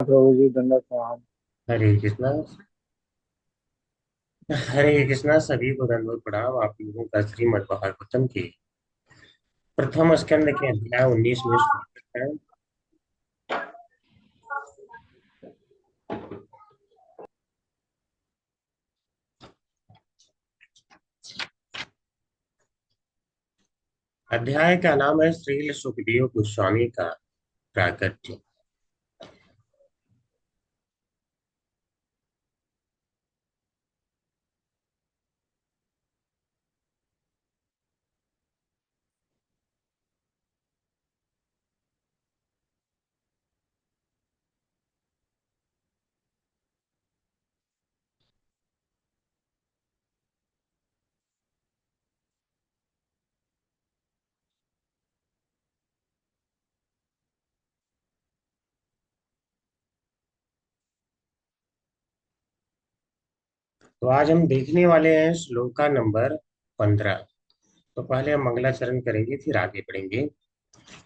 प्रभु जी, दंडवत प्रणाम। हरे कृष्णा। हरे कृष्णा, सभी को दंडवत प्रणाम। आप लोगों का श्रीमद् भागवतम की प्रथम स्कंद के अध्याय 19 में स्वागत है। अध्याय का नाम है श्रील सुखदेव गोस्वामी का प्राकट्य। तो आज हम देखने वाले हैं श्लोका नंबर 15। तो पहले हम मंगलाचरण करेंगे, फिर आगे बढ़ेंगे।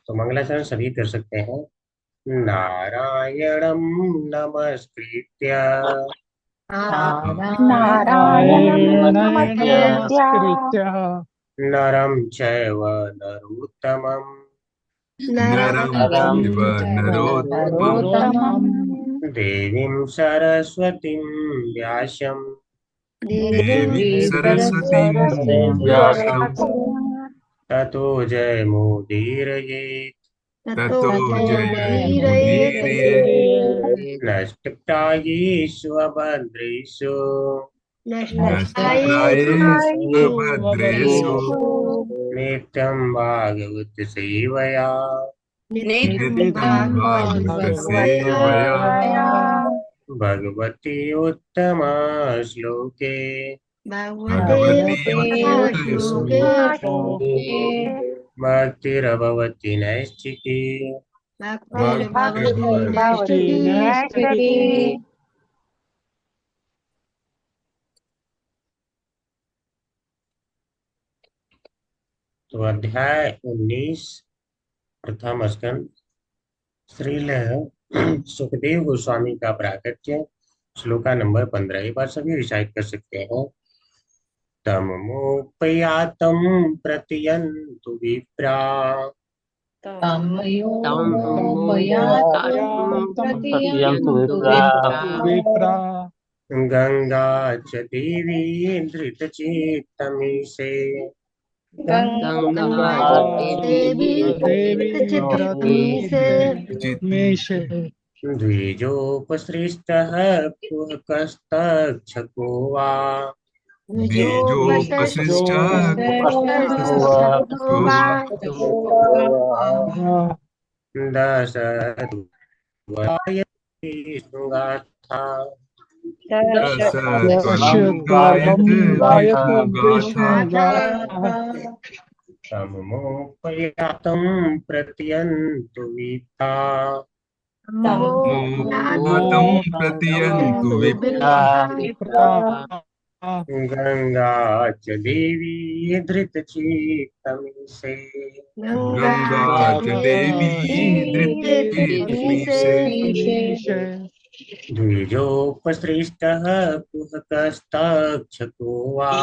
तो मंगलाचरण सभी कर सकते हैं। नारायणं नमस्कृत्य नारायणं नारायणं नमस्कृत्य नमस्कृत्य नरं चैव नरोत्तमम् नरं नरं चैव चैव नरोत्तमं नरोत्तमं देवीं सरस्वतीं व्यासं देवीं देवीं सरस्वतीं सरस्वतीं व्यासं व्यासं ततो जयमुदीरयेत् ततो जयमुदीरये मुदीरयेत्। नष्टप्रायेष्वभद्रेषु नष्टप्रायेषु भद्रेषु भद्रेषु नित्यं भागवत सेवया नित्यं भागवतसेवया भगवद्सेवया भगवति उत्तमा श्लोके भगवति भगवति उत्तमश्लोके भक्तिरभवति नैष्ठिकी भक्तिर्भवति नैष्ठिकी। तो अध्याय 19 प्रथम स्कंद श्रील सुखदेव गोस्वामी का प्राकट्य। श्लोका नंबर 15 एक बार सभी रिसाइट कर सकते हैं। तमोपयातं प्रतियन्तु विप्रा तमोपयातं तमुपयातं प्रतियन्तु विप्रा प्रतियन्तु विप्रा। गंगा च देवी धृतचित्तमीशे गंगा गंगा देवी देवी चित धृतमीशे। द्विजोपसृष्टः कुहकस्तक्षको वा बीजोपशिष्ट दशद्वयति सुगाथा दशद्वयं दशद्वयं गायते गायत विष्णुगाथा विष्णुगाथः। तमोपयातं प्रत्यन्तु विप्रा मोपयातं प्रतियन्तु विप्रा विप्रा। गंगा च देवी धृतचित्तमीशे गंगा च देवी धृतकीर्तिमीशे धृतमीशे। द्विजोपसृष्टः कुहकस्तक्षको वा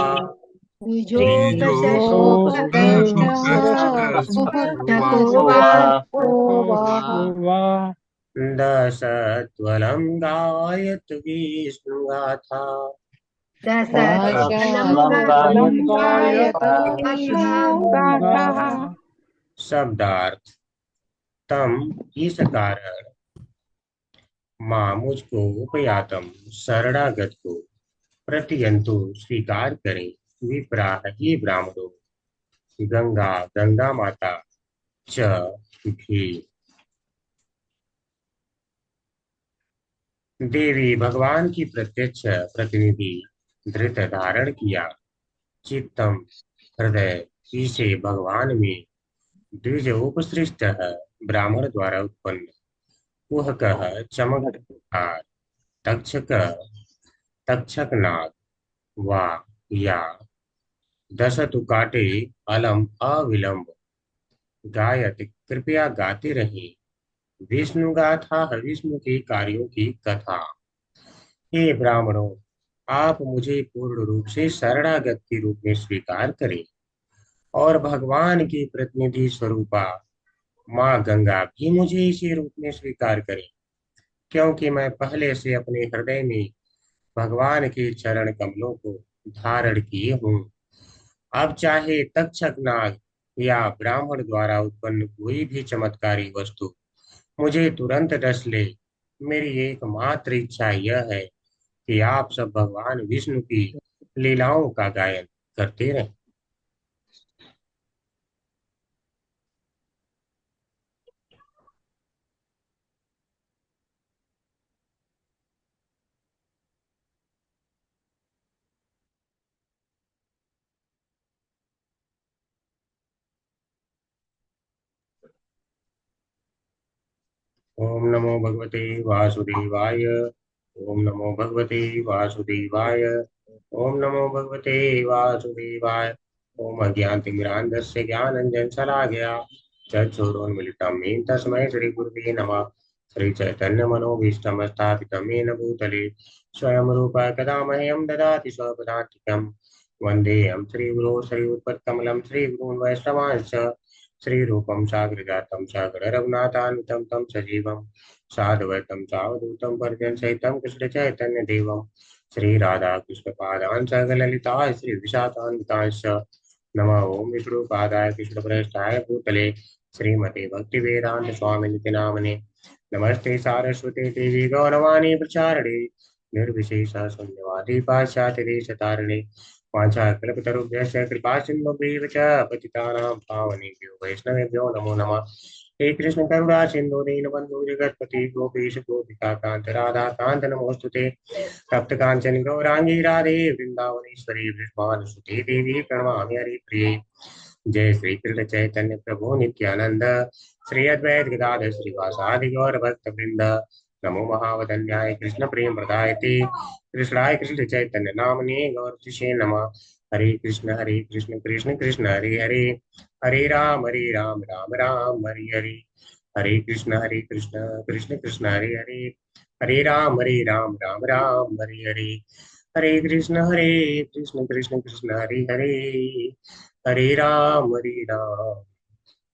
द्विजोपसृष्टस्तक्षको दशद्वलं गायत विष्णुगाथा दशफलं गायत विष्णुगाथा। शब्दार्थ। तम इस कारण माँ मुझको उपयातम शरणागत को प्रतियंतु स्वीकार करें। विप्राह ही ब्राह्मणों। गंगा गंगा माता च भी देवी भगवान की प्रत्यक्ष प्रतिनिधि धृत धारण किया। चित्तम हृदय इसे भगवान में द्विज उपसृष्ट है ब्राह्मण द्वारा उत्पन्न। वह कह चमत्कार तक्षक तक्षकनाद वा या दशतु काटे अलम अविलंब गायत कृपया गाते रहे। विष्णु गाथा, विष्णु के कार्यों की कथा। हे ब्राह्मणों, आप मुझे पूर्ण रूप से शरणागत के रूप में स्वीकार करें और भगवान की प्रतिनिधि स्वरूपा माँ गंगा भी मुझे इसी रूप में स्वीकार करें, क्योंकि मैं पहले से अपने हृदय में भगवान के चरण कमलों को धारण किए हूँ। अब चाहे तक्षक नाग या ब्राह्मण द्वारा उत्पन्न कोई भी चमत्कारी वस्तु मुझे तुरंत डस ले, मेरी एकमात्र इच्छा यह है कि आप सब भगवान विष्णु की लीलाओं का गायन करते रहें। ओम नमो भगवते वासुदेवाय। ओम नमो भगवते वासुदेवाय। ओम नमो भगवते वासुदेवाय। ओम अज्ञानतिमिरान्धस्य ज्ञानञ्जन शलाकया चक्षुरुन्मीलितं येन तस्मै श्रीगुरुवे नमः। श्रीचैतन्यमनोभीष्टं स्थापितं येन भूतले स्वयं रूपः कदा मह्यं ददाति स्वपदान्तिकं। वन्देऽहं श्रीगुरो श्रीयुतपत्कमलं श्रीगुरून् वैष्णवांश्च श्रीरूपं साग्रजातं सागररघुनाथान्वितं तं सजीवं साद्वैतं सावधूतं परिजनसहितं कृष्णचैतन्यदेवं श्रीराधाकृष्णपादान् सगललिता श्रीविशाखान्वितांश्च नमः। ओं विष्णुपादाय कृष्णप्रेष्ठाय भूतले श्रीमते भक्तिवेदान्त स्वामिनिति नामने नमस्ते सारस्वते देवी गौरवाणी प्रचारिणे निर्विशेष शून्यवादी पाश्चात्य देशतारिणे वाञ्छाकल्पतरुभ्यश्च कृपा सिन्धुभ्येव च पतितानां पावनेभ्यो वैष्णवेभ्यो नमो नमः। हे कृष्ण करुणा सिन्धु दीनबन्धु जगत्पति गोपेश गोपिका कान्त राधा कान्त नमोस्तुते। तप्त कांचन गौरांगी राधे वृंदावनेश्वरी विष्णुसुते देवी प्रणमामि हरिप्रिये। जय श्री कृष्ण चैतन्य प्रभु नित्यानंद श्री अद्वैत गदाधर श्रीवासादि गौर भक्त वृंद। नमो महावदन्याय कृष्ण प्रेम प्रदायते कृष्णाय कृष्ण चैतन्य नामने गौर शिष्य नमः। हरे कृष्ण कृष्ण कृष्ण हरे हरे, हरे राम राम राम हरे हरे। हरे कृष्ण कृष्ण कृष्ण हरे हरे, हरे राम राम राम हरे हरे। हरे कृष्ण कृष्ण कृष्ण हरे हरे, हरे राम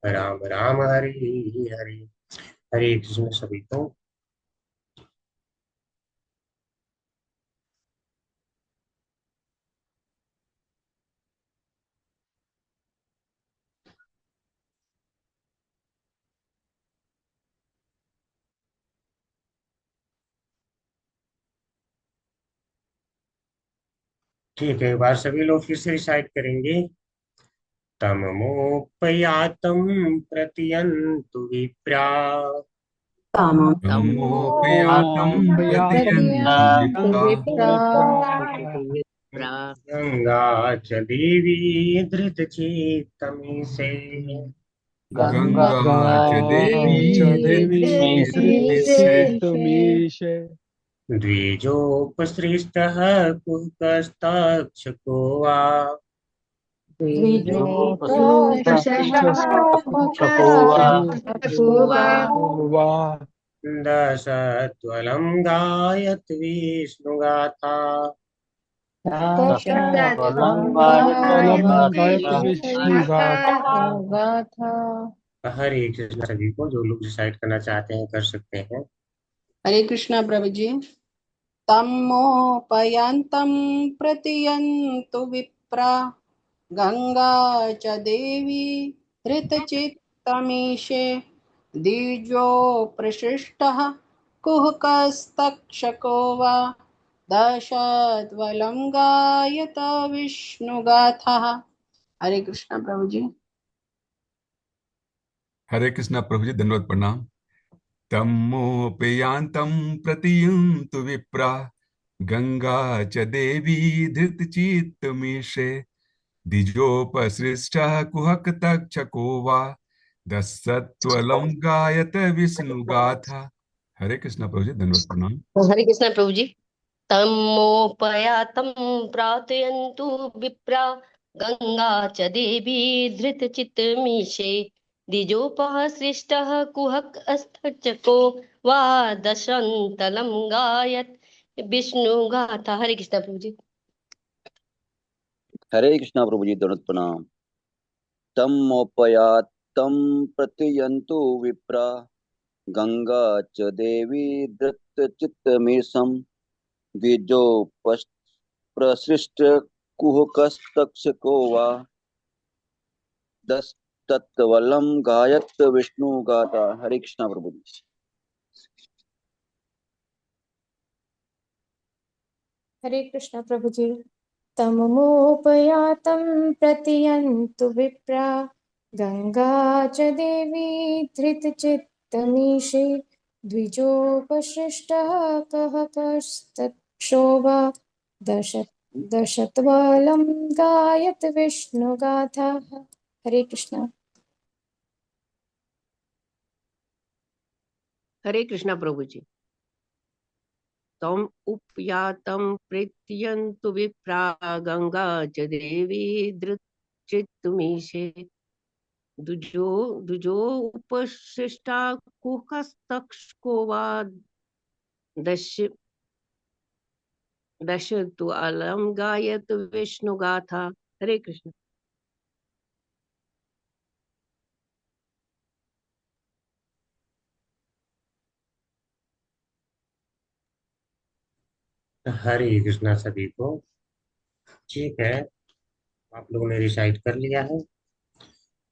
राम राम हरे हरे। हरे कृष्ण सभी को। ठीक है, एक बार सभी लोग फिर से रिसाइट करेंगे। तममोपयातं प्रत्यन्तु विप्रा तमोपयातं प्रत्ययन्तु विप्रा गंगा च देवी धृतचेतमीशे गंगा च देवी च देवी धृतचित्तमिषे धृतचित्तमीशे द्विजोपसृष्टः कुहकस्तक्षको वा वा दशत्वलं गायत् विष्णुगाथा। फलम गायत्री विष्णु गाथा। हरे कृष्ण सभी को। जो लोग डिसाइड करना चाहते हैं कर सकते हैं। हरे कृष्णा प्रभु जी। तमोपयांतं प्रतियन्तु विप्रा गंगा च देवी धृतचित्तमीशे द्विजो प्रशिष्टः कुहकस्तक्षको वा दशद्वलं गायत विष्णुगाथः। हरे कृष्णा प्रभु जी। हरे कृष्णा प्रभु जी, दंडवत प्रणाम। तमोपयान्तं प्रत्ययन्तु विप्रा गंगा च देवी धृतचित्तमीशे द्विजोपसृष्टः कुहकतक्षको वा दशत्वलं गायत विष्णुगाथा। हरे कृष्णा प्रभु जी, दंडवत प्रणाम। हरे कृष्ण प्रभु जी। तमोपयातं प्रार्थयन्तु विप्रा गंगा च देवी धृतचित्तमीशे द्विजोपः सृष्टः कुहकस्तचको वा दशन्तलं गायत् विष्णुगाथा। हरे कृष्णा प्रभु जी। हरे कृष्णा प्रभु जी, दंडवत प्रणाम। तमोपयात तम प्रतियंतु विप्रा गंगा च देवी धृतचित्तमीशं द्विजो प्रसृष्ट कुहकस्तक्षको वा दस तत्वलम गायत विष्णु गाथा। हरे कृष्णा प्रभु जी। हरे कृष्णा प्रभु जी। तमोपयातं प्रतियन्तु विप्रा गंगा च देवी धृतचित्तमीशे द्विजोपसृष्टः कः कस्तक्षोभा दश दशत्वलं गायत विष्णुगाथा। हरे कृष्णा। हरे कृष्णा प्रभु जी। तम उपयातं प्रत्ययन्तु विप्रा गंगा च देवी दृचित्तमीशे दुजो दुजो उपशिष्टा कुहकस्तक्षको वा दश दश तु अलम गायत विष्णु गाथा। हरे कृष्ण। हरे कृष्णा सभी को। ठीक है, आप लोगों ने रिसाइट कर लिया है,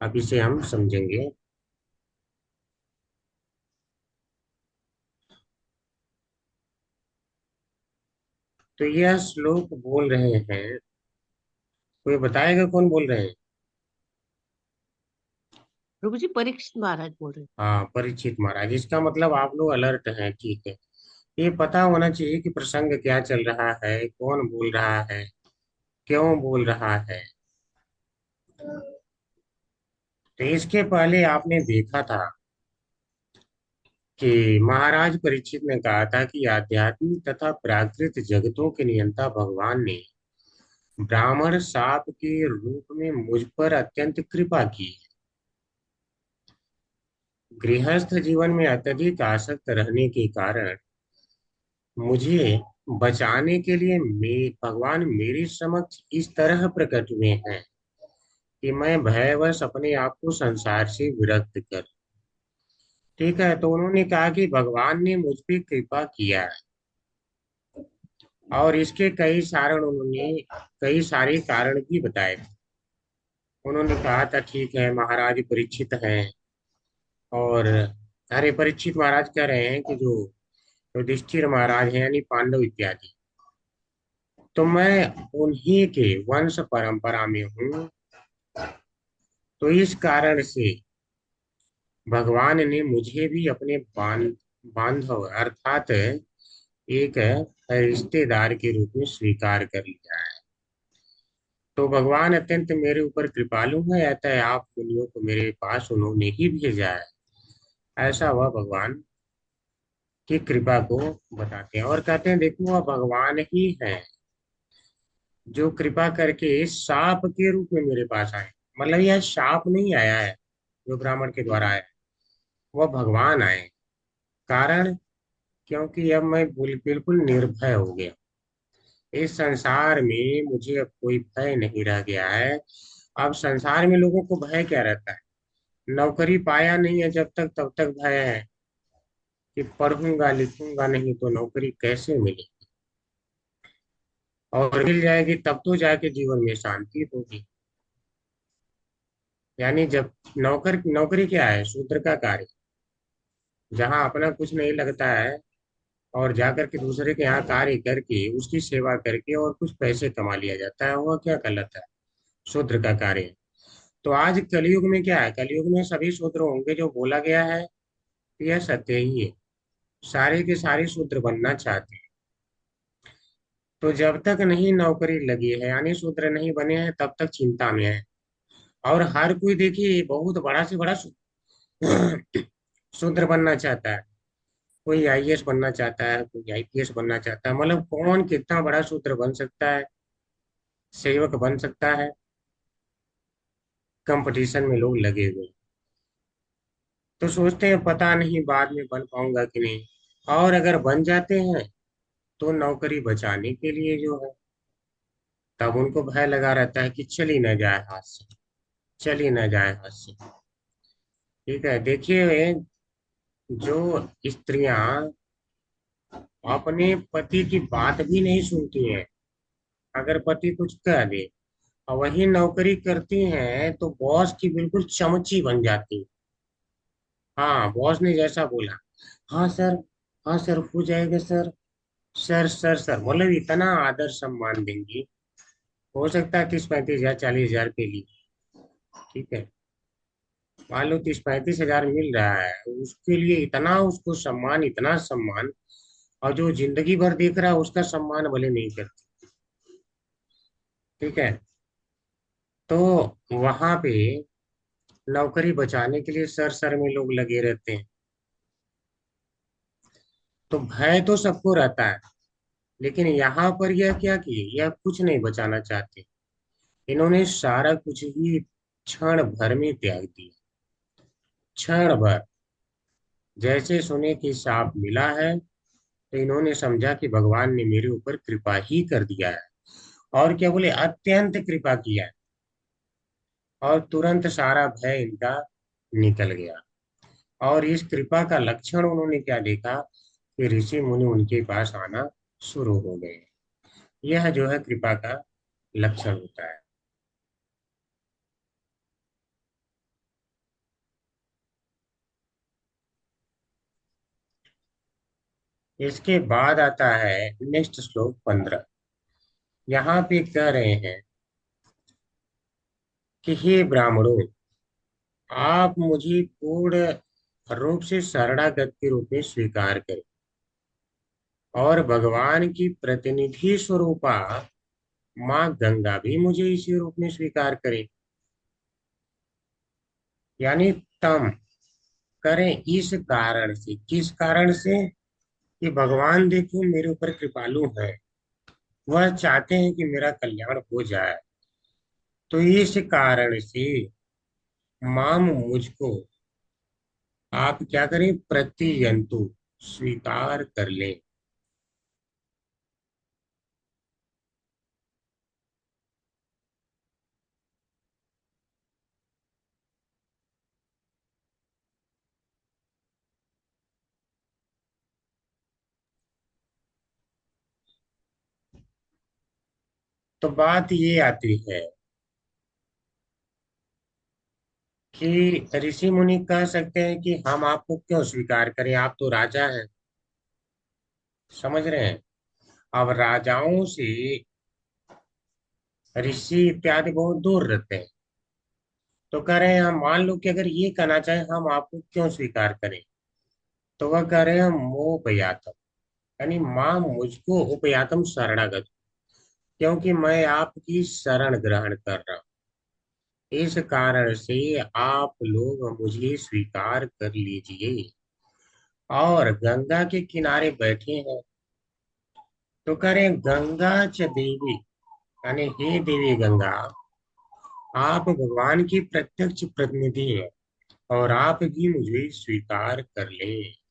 अब इसे हम समझेंगे। तो यह श्लोक बोल रहे हैं, कोई बताएगा कौन बोल रहे हैं? प्रभु जी परीक्षित महाराज बोल रहे हैं। हाँ, परीक्षित महाराज। इसका मतलब आप लोग अलर्ट हैं। ठीक है, ये पता होना चाहिए कि प्रसंग क्या चल रहा है, कौन बोल रहा है, क्यों बोल रहा है। तो इसके पहले आपने देखा था कि महाराज परीक्षित ने कहा था कि आध्यात्मिक तथा प्राकृत जगतों के नियंता भगवान ने ब्राह्मण शाप के रूप में मुझ पर अत्यंत कृपा की। गृहस्थ जीवन में अत्यधिक आसक्त रहने के कारण मुझे बचाने के लिए भगवान मेरे समक्ष इस तरह प्रकट हुए हैं कि मैं भयवश अपने आप को संसार से विरक्त कर। ठीक है, तो उन्होंने कहा कि भगवान ने मुझ पे कृपा किया है और इसके कई सारे कारण भी बताए। उन्होंने कहा था ठीक है महाराज परीक्षित हैं, और अरे परीक्षित महाराज कह रहे हैं कि जो युधिष्ठिर महाराज हैं यानी पांडव इत्यादि, तो मैं उन्हीं के वंश परंपरा में हूँ। तो इस कारण से भगवान ने मुझे भी अपने बांधव अर्थात एक रिश्तेदार के रूप में स्वीकार कर लिया है। तो भगवान अत्यंत मेरे ऊपर कृपालु है, अतः आप मुनियों को मेरे पास उन्होंने ही भेजा है। ऐसा वह भगवान की कृपा को बताते हैं और कहते हैं देखो वह भगवान ही है जो कृपा करके शाप के रूप में मेरे पास आए। मतलब यह शाप नहीं आया है जो ब्राह्मण के द्वारा आया, वह भगवान आए। कारण क्योंकि अब मैं बिल्कुल निर्भय हो गया। इस संसार में मुझे अब कोई भय नहीं रह गया है। अब संसार में लोगों को भय क्या रहता है? नौकरी पाया नहीं है जब तक, तब तक भय है कि पढ़ूंगा लिखूंगा नहीं तो नौकरी कैसे मिलेगी, और मिल जाएगी तब तो जाके जीवन में शांति होगी। यानी जब नौकरी क्या है? शूद्र का कार्य, जहाँ अपना कुछ नहीं लगता है और जाकर के दूसरे के यहाँ कार्य करके उसकी सेवा करके और कुछ पैसे कमा लिया जाता है, वह क्या गलत है? शूद्र का कार्य। तो आज कलयुग में क्या है? कलयुग में सभी शूद्र होंगे, जो बोला गया है यह सत्य ही है। सारे के सारे शूद्र बनना चाहते हैं। तो जब तक नहीं नौकरी लगी है यानी शूद्र नहीं बने हैं तब तक चिंता में है। और हर कोई देखिए बहुत बड़ा से बड़ा शूद्र बनना चाहता है। कोई आईएएस बनना चाहता है, कोई आईपीएस बनना चाहता है। मतलब कौन कितना बड़ा शूद्र बन सकता है, सेवक बन सकता है। कंपटीशन में लोग लगे हुए हैं। तो सोचते हैं पता नहीं बाद में बन पाऊंगा कि नहीं, और अगर बन जाते हैं तो नौकरी बचाने के लिए जो है तब उनको भय लगा रहता है कि चली ना जाए हाथ से, चली ना जाए हाथ से। ठीक है, देखिए, जो स्त्रियां अपने पति की बात भी नहीं सुनती हैं, अगर पति कुछ कह दे और वही नौकरी करती हैं तो बॉस की बिल्कुल चमची बन जाती। हाँ, बॉस ने जैसा बोला, हाँ सर, हाँ सर, हो जाएगा सर, सर सर सर, मतलब इतना आदर सम्मान देंगी। हो सकता है 30-35 हजार 40 हजार के लिए, ठीक है, मान लो 30-35 हजार मिल रहा है, उसके लिए इतना उसको सम्मान, इतना सम्मान, और जो जिंदगी भर देख रहा है उसका सम्मान भले नहीं करती। ठीक है, तो वहां पे नौकरी बचाने के लिए सर सर में लोग लगे रहते हैं। तो भय तो सबको रहता है, लेकिन यहाँ पर यह क्या किए, यह कुछ नहीं बचाना चाहते। इन्होंने सारा कुछ ही क्षण भर में त्याग दिया, क्षण भर। जैसे सुने कि सांप मिला है तो इन्होंने समझा कि भगवान ने मेरे ऊपर कृपा ही कर दिया है, और क्या बोले, अत्यंत कृपा किया है, और तुरंत सारा भय इनका निकल गया। और इस कृपा का लक्षण उन्होंने क्या देखा कि ऋषि मुनि उनके पास आना शुरू हो गए। यह जो है कृपा का लक्षण होता है। इसके बाद आता है नेक्स्ट श्लोक 15। यहाँ पे कह रहे हैं कि हे ब्राह्मणों, आप मुझे पूर्ण रूप से शरणागत के रूप में स्वीकार करें, और भगवान की प्रतिनिधि स्वरूपा माँ गंगा भी मुझे इसी रूप में स्वीकार करें। यानी तम करें इस कारण से, किस कारण से, कि भगवान देखो मेरे ऊपर कृपालु है, वह चाहते हैं कि मेरा कल्याण हो जाए। तो इस कारण से माम मुझको आप क्या करें, प्रतियंतु स्वीकार कर लें। तो बात ये आती है कि ऋषि मुनि कह सकते हैं कि हम आपको क्यों स्वीकार करें, आप तो राजा हैं। समझ रहे हैं, अब राजाओं से ऋषि इत्यादि बहुत दूर रहते हैं। तो कह रहे हैं, हम मान लो कि अगर ये कहना चाहे हम आपको क्यों स्वीकार करें, तो वह कह रहे हैं मोह उपयातम, यानी माँ मुझको उपयातम शरणागत, क्योंकि मैं आपकी शरण ग्रहण कर रहा हूँ, इस कारण से आप लोग मुझे स्वीकार कर लीजिए। और गंगा के किनारे बैठे हैं, तो करें गंगा च देवी, यानी हे देवी गंगा, आप भगवान की प्रत्यक्ष प्रतिनिधि हैं, और आप भी मुझे स्वीकार कर ले।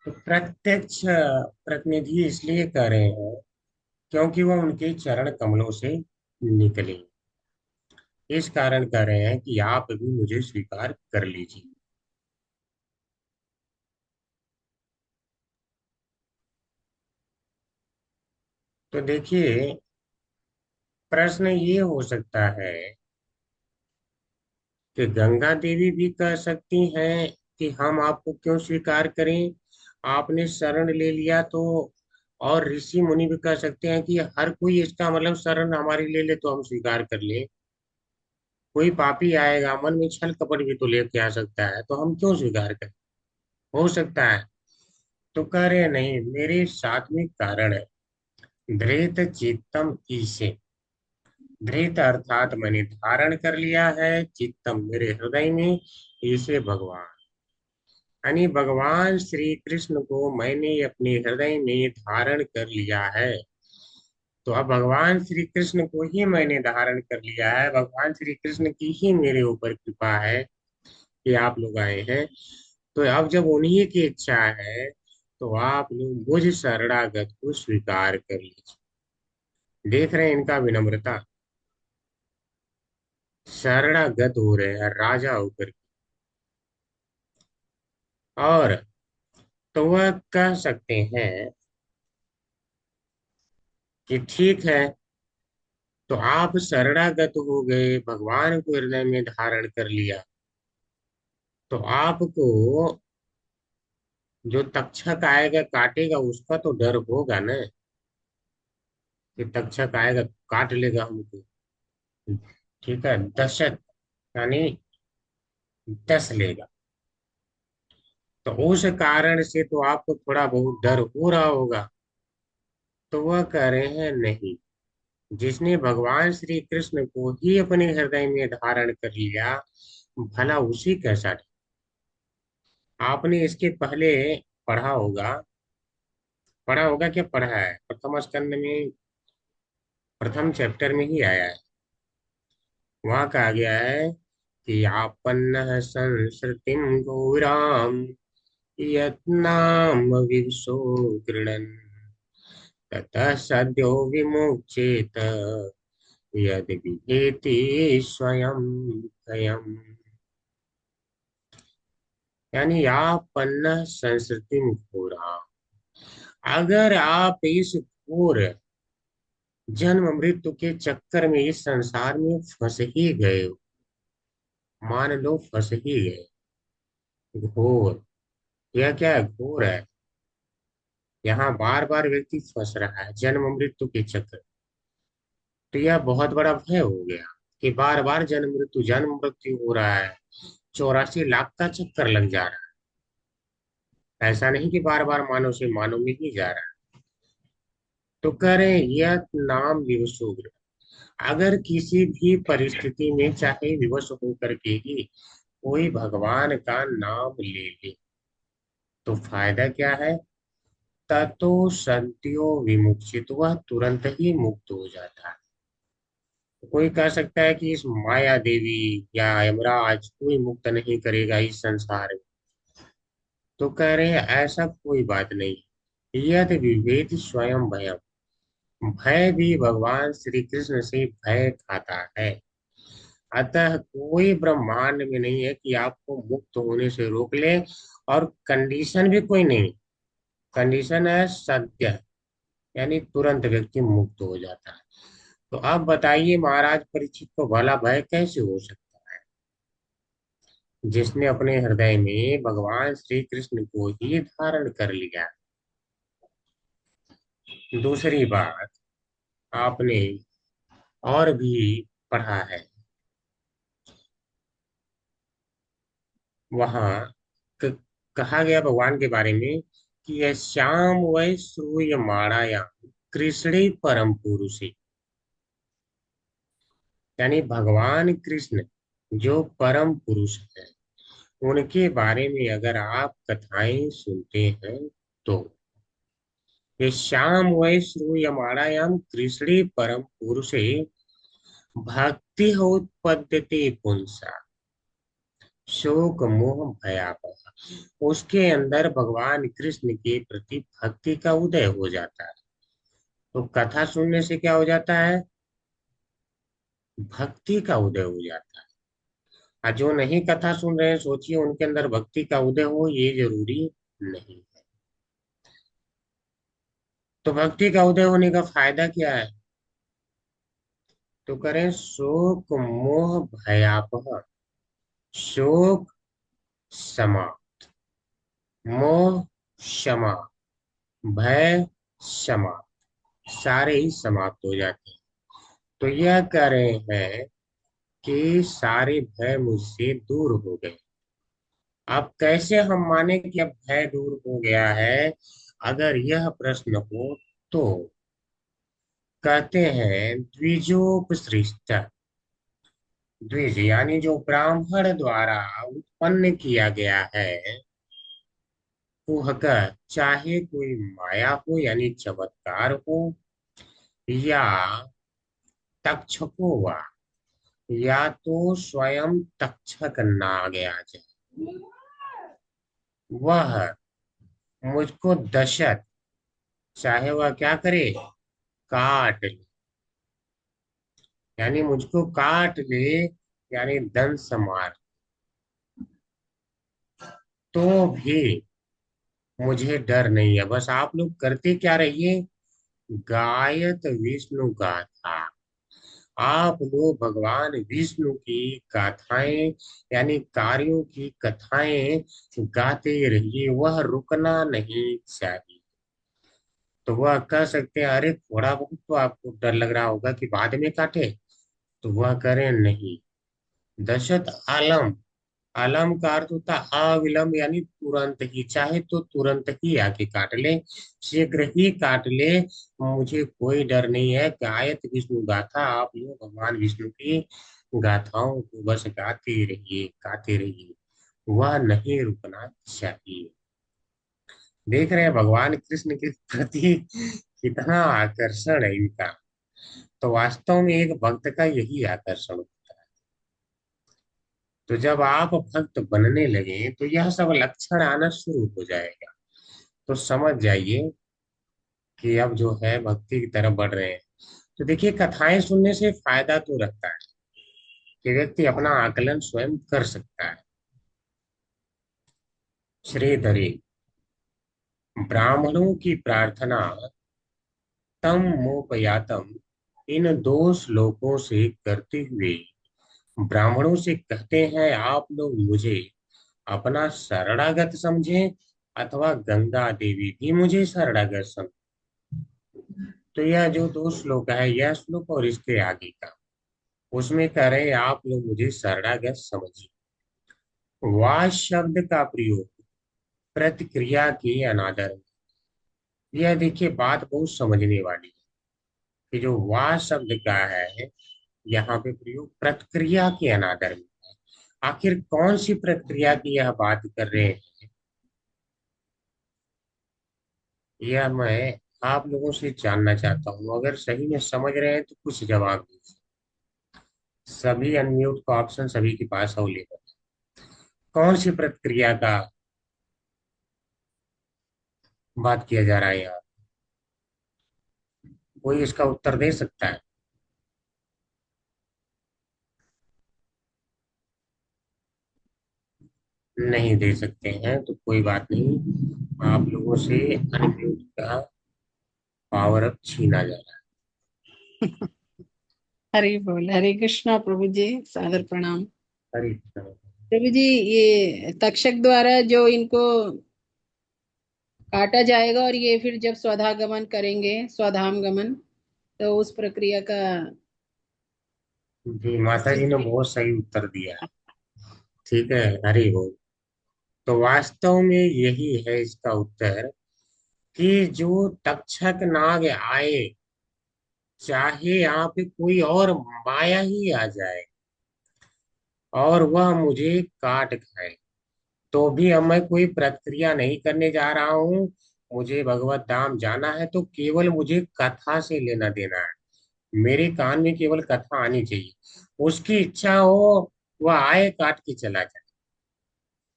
तो प्रत्यक्ष प्रतिनिधि इसलिए कह रहे हैं क्योंकि वह उनके चरण कमलों से निकले, इस कारण कह रहे हैं कि आप भी मुझे स्वीकार कर लीजिए। तो देखिए, प्रश्न ये हो सकता है कि गंगा देवी भी कह सकती हैं कि हम आपको क्यों स्वीकार करें, आपने शरण ले लिया तो। और ऋषि मुनि भी कह सकते हैं कि हर कोई इसका मतलब शरण हमारी ले ले तो हम स्वीकार कर ले। कोई पापी आएगा, मन में छल कपट भी तो लेके आ सकता है, तो हम क्यों स्वीकार करें। हो सकता है। तो कह रहे हैं, नहीं, मेरे साथ में कारण है। धृत चित्तम ईसे, धृत अर्थात मैंने धारण कर लिया है, चित्तम मेरे हृदय में, ईसे भगवान, यानी भगवान श्री कृष्ण को मैंने अपने हृदय में धारण कर लिया है। तो अब भगवान श्री कृष्ण को ही मैंने धारण कर लिया है, भगवान श्री कृष्ण की ही मेरे ऊपर कृपा है कि आप लोग आए हैं। तो अब जब उन्हीं की इच्छा है तो आप लोग मुझ शरणागत को स्वीकार कर लीजिए। देख रहे हैं इनका विनम्रता, शरणागत हो रहे हैं राजा होकर के। और तो वह कह सकते हैं कि ठीक है, तो आप शरणागत हो गए, भगवान को हृदय में धारण कर लिया, तो आपको जो तक्षक आएगा काटेगा उसका तो डर होगा ना, कि तक्षक आएगा काट लेगा हमको। ठीक है, दशक यानी 10 लेगा। तो उस कारण से तो आपको थोड़ा बहुत डर हो रहा होगा। तो वह कह रहे हैं नहीं, जिसने भगवान श्री कृष्ण को ही अपने हृदय में धारण कर लिया, भला उसी कैसा डर। आपने इसके पहले पढ़ा होगा, पढ़ा होगा क्या, पढ़ा है प्रथम स्कंद में, प्रथम चैप्टर में ही आया है। वहां कहा गया है कि आपन्न संसृतिम गौराम यत्नाम विवशो गृणन् ततः सद्यो विमुच्येत यदि विधेति स्वयं भयम्। यानी आपन्न संसृतिम घोरा, अगर आप इस घोर जन्म मृत्यु के चक्कर में इस संसार में फंस ही गए हो, मान लो फंस ही गए, घोर, यह क्या है, घोर है। यहाँ बार बार व्यक्ति फंस रहा है जन्म मृत्यु के चक्कर। तो यह बहुत बड़ा भय हो गया कि बार बार जन्म मृत्यु हो रहा है, 84 लाख का चक्कर लग जा रहा है। ऐसा नहीं कि बार बार मानव से मानव में ही जा रहा है। तो कह रहे हैं, यह नाम विवश, अगर किसी भी परिस्थिति में चाहे विवश होकर के ही कोई भगवान का नाम ले ले तो फायदा क्या है, ततो सद्यो विमुचित, वह तुरंत ही मुक्त हो जाता है। कोई कह सकता है कि इस माया देवी या यमराज कोई मुक्त नहीं करेगा इस संसार में। तो कह रहे हैं ऐसा कोई बात नहीं, यद विवेद स्वयं भयम, भय भी भगवान श्री कृष्ण से भय खाता है। अतः कोई ब्रह्मांड में नहीं है कि आपको मुक्त होने से रोक ले, और कंडीशन भी कोई नहीं, कंडीशन है सत्य, यानी तुरंत व्यक्ति मुक्त हो जाता है। तो अब बताइए महाराज परीक्षित को भला भय कैसे हो सकता है, जिसने अपने हृदय में भगवान श्री कृष्ण को ही धारण कर लिया। दूसरी बात आपने और भी पढ़ा है, वहां क- कहा गया भगवान के बारे में कि यह श्याम वै श्रूय माणायाम कृष्णे परम पुरुषे, यानी भगवान कृष्ण जो परम पुरुष है उनके बारे में अगर आप कथाएं सुनते हैं तो ये श्याम वै श्रूयमाणायाम कृष्णे परम पुरुषे भक्ति उत्पद्यते पुंसा शोक मोह भयावह, उसके अंदर भगवान कृष्ण के प्रति भक्ति का उदय हो जाता है। तो कथा सुनने से क्या हो जाता है, भक्ति का उदय हो जाता है। और जो नहीं कथा सुन रहे हैं सोचिए उनके अंदर भक्ति का उदय हो ये जरूरी नहीं है। तो भक्ति का उदय होने का फायदा क्या है, तो करें शोक मोह भयावह, शोक क्षमा, मोह क्षमा, भय क्षमा, सारे ही समाप्त हो जाते हैं। तो यह कह रहे हैं कि सारे भय मुझसे दूर हो गए। अब कैसे हम माने कि अब भय दूर हो गया है, अगर यह प्रश्न हो तो कहते हैं द्विजोपसृष्ट, द्विज यानी जो ब्राह्मण द्वारा उत्पन्न किया गया है, कुहक, चाहे कोई माया हो यानी चमत्कार हो, या तक्षको वा, या तो स्वयं तक्षक नाग आ जाए, वह मुझको दशत, चाहे वह क्या करे, काट ले, यानी मुझको काट ले, यानी दंश मार, तो भी मुझे डर नहीं है। बस आप लोग करते क्या रहिए, गायत विष्णु गाथा। आप लोग भगवान विष्णु की गाथाएं, यानी कार्यों की कथाएं गाते रहिए, वह रुकना नहीं चाहिए। तो वह कह सकते हैं अरे थोड़ा बहुत तो आपको डर लग रहा होगा कि बाद में काटे, तो वह करें नहीं। दशत आलम, आलम का अर्थ होता है अविलंब, यानी तुरंत ही, चाहे तो तुरंत ही आके काट ले, शीघ्र ही काट ले, मुझे कोई डर नहीं है। गायत विष्णु गाथा, आप लोग भगवान विष्णु की गाथाओं को बस गाते रहिए, वह नहीं रुकना चाहिए। देख रहे हैं भगवान कृष्ण के प्रति कितना आकर्षण है इनका। तो वास्तव में एक भक्त का यही आकर्षण होता है। तो जब आप भक्त बनने लगे तो यह सब लक्षण आना शुरू हो जाएगा। तो समझ जाइए कि अब जो है भक्ति की तरफ बढ़ रहे हैं। तो देखिए, कथाएं सुनने से फायदा तो रहता है कि व्यक्ति अपना आकलन स्वयं कर सकता है। श्रीधरी, ब्राह्मणों की प्रार्थना तम मोपयातम, इन दो श्लोकों से करते हुए ब्राह्मणों से कहते हैं आप लोग मुझे अपना शरणागत समझें, अथवा गंगा देवी भी मुझे शरणागत समझे। तो यह जो दो श्लोक है, यह श्लोक और इसके आगे का, उसमें कह रहे हैं आप लोग मुझे शरणागत समझिए। वाह शब्द का प्रयोग प्रतिक्रिया के अनादर में, यह देखिए बात बहुत समझने वाली है कि जो वाह शब्द का है यहाँ पे प्रयोग प्रतिक्रिया के अनादर में है। आखिर कौन सी प्रक्रिया की यह बात कर रहे हैं, यह मैं आप लोगों से जानना चाहता हूँ। अगर सही में समझ रहे हैं तो कुछ जवाब दीजिए। सभी अनम्यूट का ऑप्शन सभी के पास अवेलेबल है। कौन सी प्रक्रिया का बात किया जा रहा है यहाँ, कोई इसका उत्तर दे सकता है? नहीं दे सकते हैं तो कोई बात नहीं, आप लोगों से अनम्यूट का पावर अप छीना जा रहा हरि बोल, हरे कृष्णा प्रभु जी, सादर प्रणाम। है। हरी कृष्ण। प्रभु जी, ये तक्षक द्वारा जो इनको काटा जाएगा और ये फिर जब स्वधागमन करेंगे, स्वधाम गमन, तो उस प्रक्रिया का जी, माता जी ने बहुत सही उत्तर दिया। ठीक है, हरी बोल। तो वास्तव में यही है इसका उत्तर कि जो तक्षक नाग आए, चाहे यहाँ पे कोई और माया ही आ जाए और वह मुझे काट खाए, तो भी अब मैं कोई प्रक्रिया नहीं करने जा रहा हूँ। मुझे भगवत धाम जाना है तो केवल मुझे कथा से लेना देना है। मेरे कान में केवल कथा आनी चाहिए, उसकी इच्छा हो वह आए काट के चला जाए,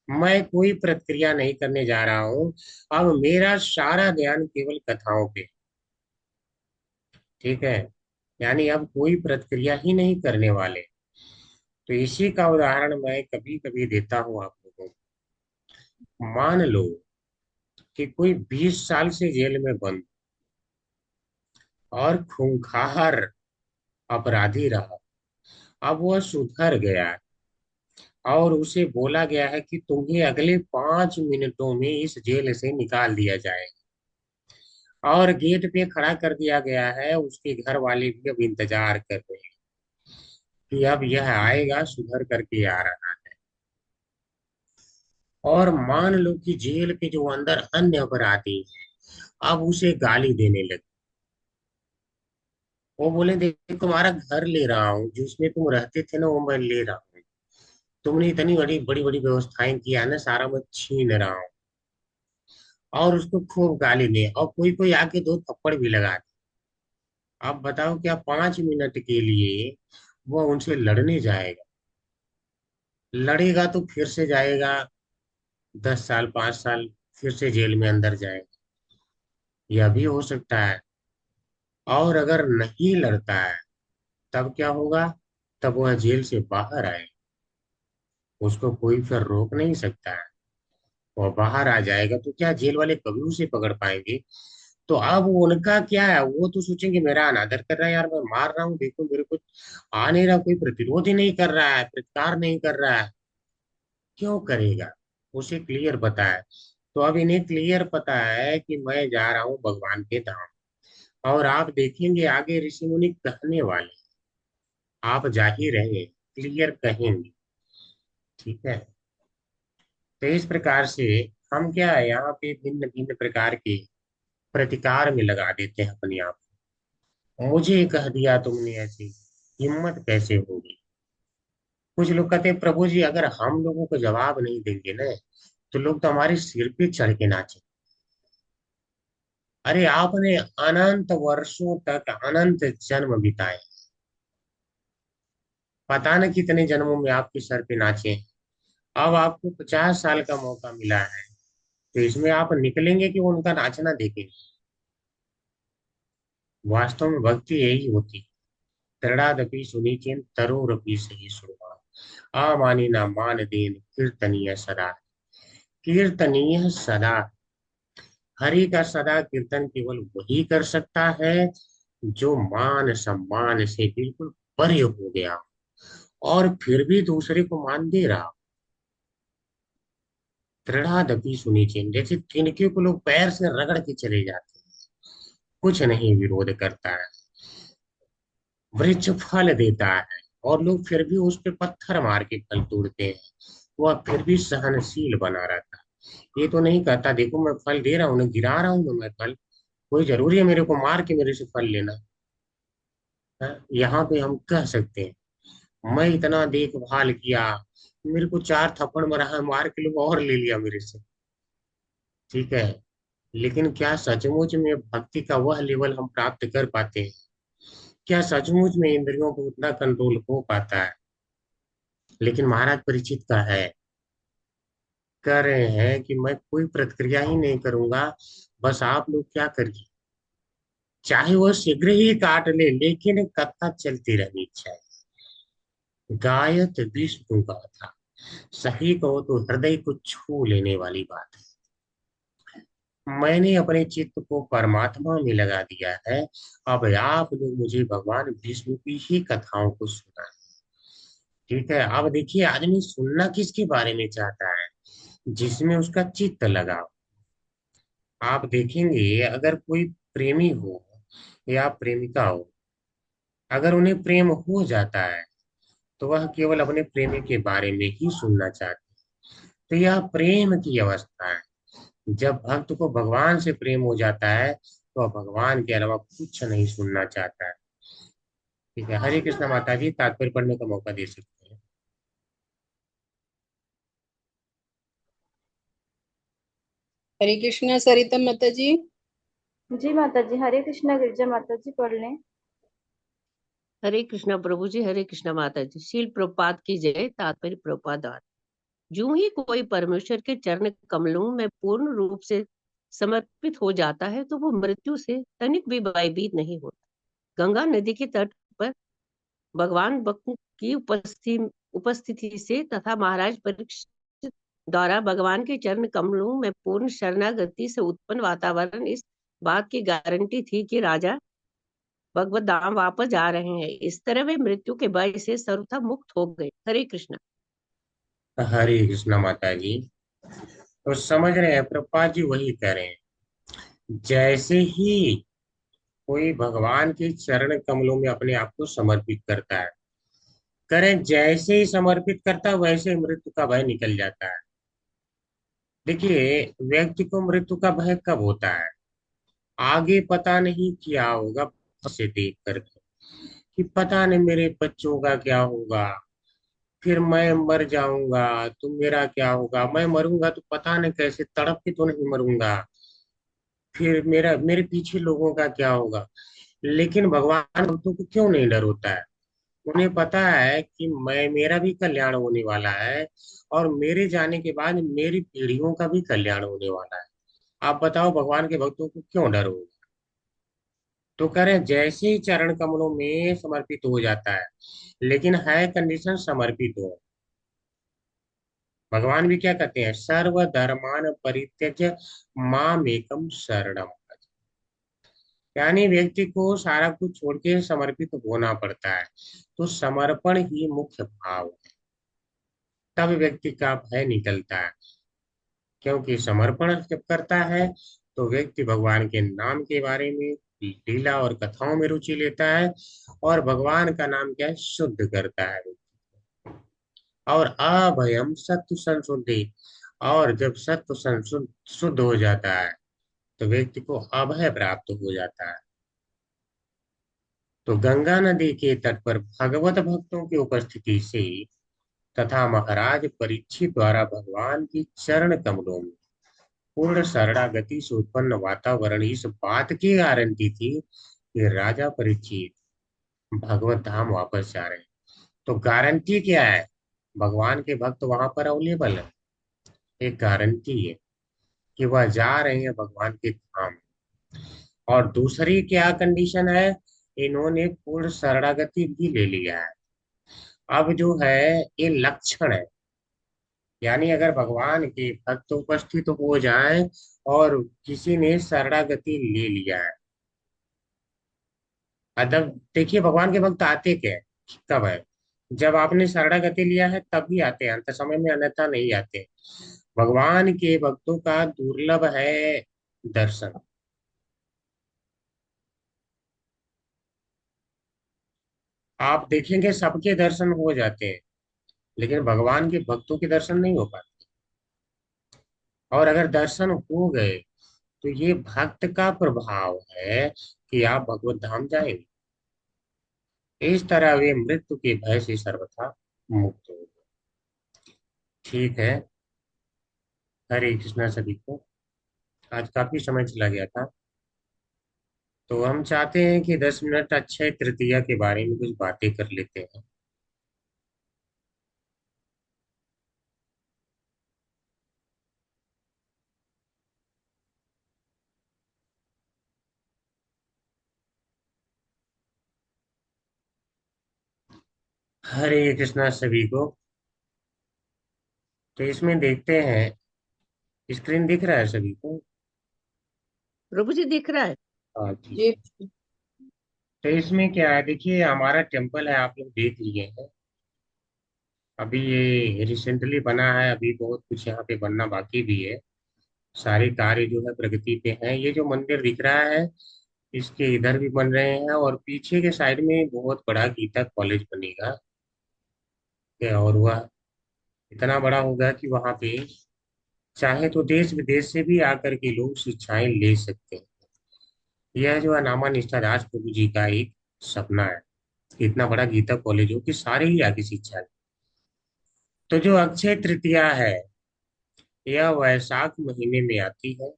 मैं कोई प्रक्रिया नहीं करने जा रहा हूँ। अब मेरा सारा ध्यान केवल कथाओं पे। ठीक है, यानी अब कोई प्रक्रिया ही नहीं करने वाले। तो इसी का उदाहरण मैं कभी कभी देता हूँ आप लोगों को। मान लो कि कोई 20 साल से जेल में बंद और खूंखार अपराधी रहा, अब वह सुधर गया है और उसे बोला गया है कि तुम्हें अगले 5 मिनटों में इस जेल से निकाल दिया जाए, और गेट पे खड़ा कर दिया गया है। उसके घर वाले भी अब इंतजार कर रहे हैं कि अब यह आएगा, सुधर करके आ रहा है। और मान लो कि जेल के जो अंदर अन्य अपराधी हैं अब उसे गाली देने लगे। वो बोले देख तुम्हारा घर ले रहा हूँ, जिसमें तुम रहते थे ना वो मैं ले रहा हूँ, तुमने इतनी बड़ी बड़ी बड़ी व्यवस्थाएं किया है ना, सारा मैं छीन रहा हूँ। और उसको खूब गाली दे और कोई कोई आके दो थप्पड़ भी लगा दे। आप बताओ क्या 5 मिनट के लिए वो उनसे लड़ने जाएगा? लड़ेगा तो फिर से जाएगा 10 साल 5 साल, फिर से जेल में अंदर जाएगा। यह भी हो सकता है। और अगर नहीं लड़ता है तब क्या होगा? तब वह जेल से बाहर आए, उसको कोई फिर रोक नहीं सकता है। वह बाहर आ जाएगा तो क्या जेल वाले कभी उसे पकड़ पाएंगे? तो अब उनका क्या है, वो तो सोचेंगे मेरा अनादर कर रहा है यार, मैं मार रहा हूँ, देखो मेरे को आ नहीं रहा, कोई प्रतिरोध ही नहीं कर रहा है, प्रतिकार नहीं कर रहा है। क्यों करेगा? उसे क्लियर पता है। तो अब इन्हें क्लियर पता है कि मैं जा रहा हूँ भगवान के धाम। और आप देखेंगे आगे ऋषि मुनि कहने वाले, आप जा ही रहे, क्लियर कहेंगे। ठीक है। तो इस प्रकार से हम क्या है, यहाँ पे भिन्न भिन्न प्रकार के प्रतिकार में लगा देते हैं अपने आप को। मुझे कह दिया तुमने ऐसे, हिम्मत कैसे होगी? कुछ लोग कहते हैं प्रभु जी अगर हम लोगों को जवाब नहीं देंगे ना, तो लोग तो हमारे सिर पे चढ़ के नाचे। अरे आपने अनंत वर्षों तक अनंत जन्म बिताए, पता न कितने जन्मों में आपके सर पे नाचे हैं। अब आपको 50 साल का मौका मिला है, तो इसमें आप निकलेंगे कि वो उनका नाचना देखेंगे? वास्तव में भक्ति यही होती। तृणादपि सुनीचेन तरोरपि सही सुरवा, आमानी ना मान देन कीर्तनीय सदा। कीर्तनीय सदा, हरि का सदा कीर्तन केवल वही कर सकता है जो मान सम्मान से बिल्कुल परे हो गया और फिर भी दूसरे को मान दे रहा। तृणादपि सुनीचेन, जैसे तिनके को लोग पैर से रगड़ के चले जाते हैं, कुछ नहीं विरोध करता है, वृक्ष फल देता है और लोग फिर भी उस पे पत्थर मार के फल तोड़ते हैं, वह फिर भी सहनशील बना रहता है। ये तो नहीं कहता देखो मैं फल दे रहा हूँ ना, गिरा रहा हूँ मैं फल, कोई जरूरी है मेरे को मार के मेरे से फल लेना? यहाँ पे हम कह सकते हैं मैं इतना देखभाल किया, मेरे को 4 थप्पड़ मारा है, मार के लोग और ले लिया मेरे से। ठीक है। लेकिन क्या सचमुच में भक्ति का वह लेवल हम प्राप्त कर पाते हैं? क्या सचमुच में इंद्रियों को उतना कंट्रोल हो पाता है? लेकिन महाराज परीक्षित का है, कह रहे हैं कि मैं कोई प्रतिक्रिया ही नहीं करूंगा, बस आप लोग क्या करिए, चाहे वह शीघ्र ही काट ले लेकिन कथा चलती रहनी चाहिए। गायत विष्णु गाथा, सही कहो तो हृदय को छू लेने वाली बात है। मैंने अपने चित्त को परमात्मा में लगा दिया है, अब आप लोग मुझे भगवान विष्णु की ही कथाओं को सुना। ठीक है। अब देखिए आदमी सुनना किसके बारे में चाहता है? जिसमें उसका चित्त लगा। आप देखेंगे अगर कोई प्रेमी हो या प्रेमिका हो, अगर उन्हें प्रेम हो जाता है तो वह केवल अपने प्रेमी के बारे में ही सुनना चाहते हैं। तो यह प्रेम की अवस्था है। जब भक्त को भगवान से प्रेम हो जाता है तो वह भगवान के अलावा कुछ नहीं सुनना चाहता है। ठीक है। हरे कृष्ण माता जी, तात्पर्य पढ़ने का मौका दे सकते हैं। हरे कृष्णा सरिता माता जी। जी माता जी। हरे कृष्णा गिरिजा माता जी, पढ़ लें। हरे कृष्णा प्रभु जी, हरे कृष्णा माता जी। शील प्रभुपाद की जय। तात्पर्य प्रभुपाद। जो ही कोई परमेश्वर के चरण कमलों में पूर्ण रूप से समर्पित हो जाता है तो वो मृत्यु से तनिक भी भयभीत नहीं होता। गंगा नदी के तट पर भगवान भक्तों की उपस्थिति से तथा महाराज परीक्षित द्वारा भगवान के चरण कमलों में पूर्ण शरणागति से उत्पन्न वातावरण इस बात की गारंटी थी कि राजा भगवत धाम वापस जा रहे हैं। इस तरह वे मृत्यु के भय से सर्वथा मुक्त हो गए। हरे कृष्ण। हरे कृष्ण माता जी। तो समझ रहे हैं प्रभुपाद जी वही कह रहे हैं, जैसे ही कोई भगवान के चरण कमलों में अपने आप को समर्पित करता है, करें जैसे ही समर्पित करता है वैसे ही मृत्यु का भय निकल जाता है। देखिए व्यक्ति को मृत्यु का भय कब होता है? आगे पता नहीं क्या होगा से देख करके, कि पता नहीं मेरे बच्चों का क्या होगा, फिर मैं मर जाऊंगा तो मेरा क्या होगा, मैं मरूंगा तो पता नहीं कैसे तड़प के तो नहीं मरूंगा, फिर मेरे पीछे लोगों का क्या होगा। लेकिन भगवान भक्तों को क्यों नहीं डर होता है? उन्हें पता है कि मैं मेरा भी कल्याण होने वाला है, और मेरे जाने के बाद मेरी पीढ़ियों का भी कल्याण होने वाला है। आप बताओ भगवान के भक्तों को क्यों डर होगा? तो कह रहे हैं जैसे ही चरण कमलों में समर्पित हो जाता है, लेकिन है कंडीशन समर्पित हो। भगवान भी क्या कहते हैं, सर्व धर्मान परित्यज्य माम एकम शरणम व्रज। यानी व्यक्ति को सारा कुछ छोड़ के समर्पित होना पड़ता है। तो समर्पण ही मुख्य भाव है, तब व्यक्ति का भय निकलता है। क्योंकि समर्पण जब करता है तो व्यक्ति भगवान के नाम के बारे में, लीला और कथाओं में रुचि लेता है, और भगवान का नाम क्या है, शुद्ध करता है। और अभयम सत्व संशुद्धि, और जब सत्व संशुद्ध शुद्ध हो जाता है तो व्यक्ति को अभय प्राप्त हो जाता है। तो गंगा नदी के तट पर भगवत भक्तों की उपस्थिति से तथा महाराज परीक्षित द्वारा भगवान की चरण कमलों में पूर्ण शरणागति से उत्पन्न वातावरण इस बात की गारंटी थी कि राजा परीक्षित भगवत धाम वापस जा रहे हैं। तो गारंटी क्या है? भगवान के भक्त वहां पर अवेलेबल है, एक गारंटी है कि वह जा रहे हैं भगवान के धाम। और दूसरी क्या कंडीशन है? इन्होंने पूर्ण शरणागति भी ले लिया है। अब जो है ये लक्षण है, यानी अगर भगवान के भक्त उपस्थित हो जाए और किसी ने शरणागति ले लिया है, अदब देखिए भगवान के भक्त आते क्या है, कब है? जब आपने शरणागति लिया है तभी आते हैं, अंत समय में अन्यथा नहीं आते। भगवान के भक्तों का दुर्लभ है दर्शन। आप देखेंगे सबके दर्शन हो जाते हैं, लेकिन भगवान के भक्तों के दर्शन नहीं हो पाते। और अगर दर्शन हो गए तो ये भक्त का प्रभाव है कि आप भगवत धाम जाएंगे। इस तरह वे मृत्यु के भय से सर्वथा मुक्त हो गए। ठीक है। हरे कृष्णा सभी को। आज काफी समय चला गया था, तो हम चाहते हैं कि 10 मिनट अक्षय तृतीया के बारे में कुछ बातें कर लेते हैं। हरे कृष्णा सभी को। तो इसमें देखते हैं, स्क्रीन दिख रहा है सभी को? प्रभु जी दिख रहा है। हाँ ठीक जी है। तो इसमें क्या है, देखिए हमारा टेम्पल है, आप लोग देख लिए हैं। अभी ये रिसेंटली बना है, अभी बहुत कुछ यहाँ पे बनना बाकी भी है। सारे कार्य जो है प्रगति पे हैं। ये जो मंदिर दिख रहा है, इसके इधर भी बन रहे हैं, और पीछे के साइड में बहुत बड़ा गीता कॉलेज बनेगा। और वह इतना बड़ा होगा कि वहाँ पे चाहे तो देश विदेश से भी आकर के लोग शिक्षाएं ले सकते हैं। यह जो है नामा निष्ठा दास प्रभु जी का एक सपना है कि इतना बड़ा गीता कॉलेज हो कि सारे ही आगे शिक्षा लें। तो जो अक्षय तृतीया है, यह वैशाख महीने में आती है,